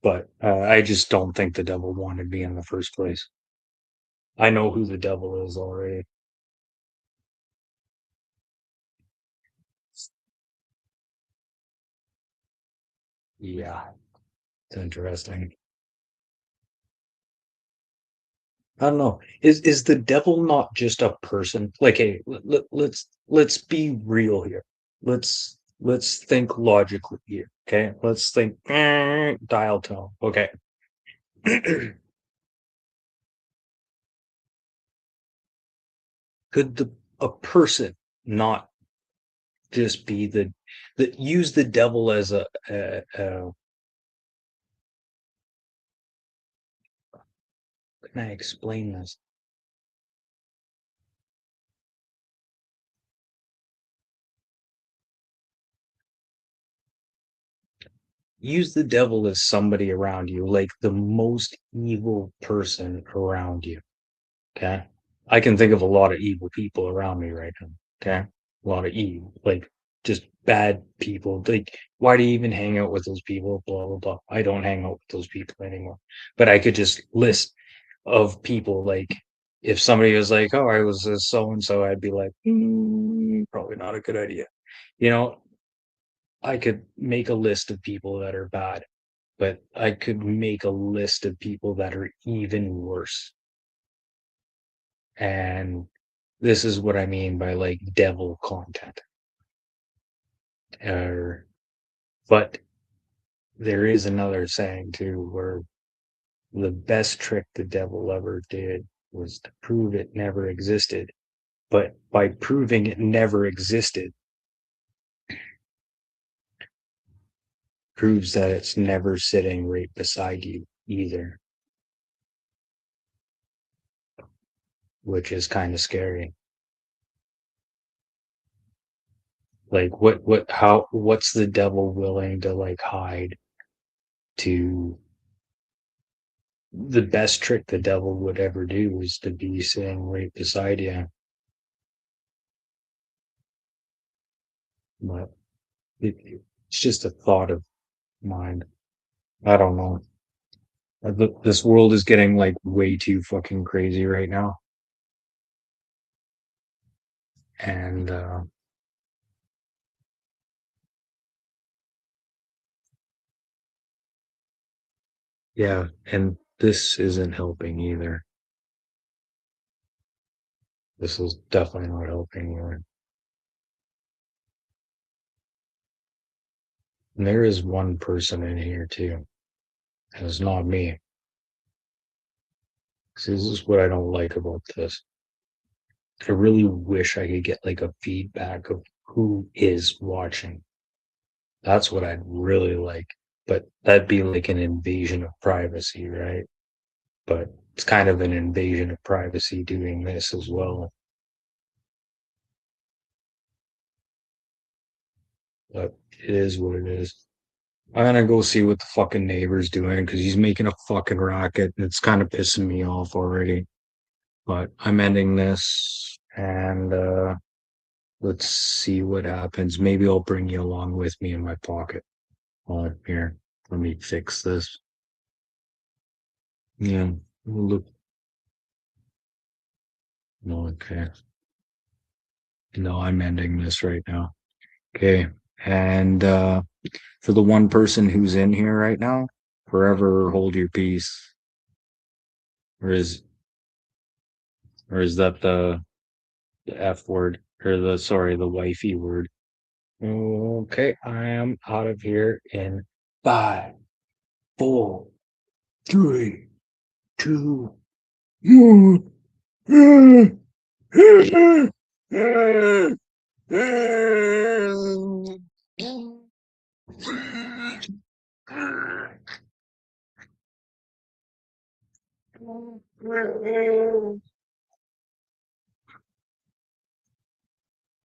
But I just don't think the devil wanted me in the first place. I know who the devil is already. Yeah, it's interesting. I don't know. Is the devil not just a person? Like, hey, let's be real here. Let's think logically here. Okay, let's think dial tone. Okay, could a person not just be the use the devil as a can I explain this? Use the devil as somebody around you, like the most evil person around you. Okay. I can think of a lot of evil people around me right now. Okay. A lot of evil, like just bad people. Like, why do you even hang out with those people? Blah, blah, blah. I don't hang out with those people anymore. But I could just list of people, like, if somebody was like, oh, I was so and so, I'd be like, probably not a good idea. You know, I could make a list of people that are bad, but I could make a list of people that are even worse. And this is what I mean by like devil content. Or, but there is another saying too, where the best trick the devil ever did was to prove it never existed. But by proving it never existed, proves that it's never sitting right beside you either, which is kind of scary. Like what's the devil willing to like hide to the best trick the devil would ever do is to be sitting right beside you. But it's just a thought of mine. I don't know. This world is getting like way too fucking crazy right now. And yeah, and this isn't helping either. This is definitely not helping either. And there is one person in here too, and it's not me. See, this is what I don't like about this. I really wish I could get like a feedback of who is watching. That's what I'd really like. But that'd be like an invasion of privacy, right? But it's kind of an invasion of privacy doing this as well. But it is what it is. I'm gonna go see what the fucking neighbor's doing because he's making a fucking racket and it's kind of pissing me off already. But I'm ending this and let's see what happens. Maybe I'll bring you along with me in my pocket. Here, let me fix this. Yeah, look. No, okay. No, I'm ending this right now. Okay. And for the one person who's in here right now, forever hold your peace. Or is that the F word or the wifey word? Okay, I am out of here in 5, 4, 3, 2, 1.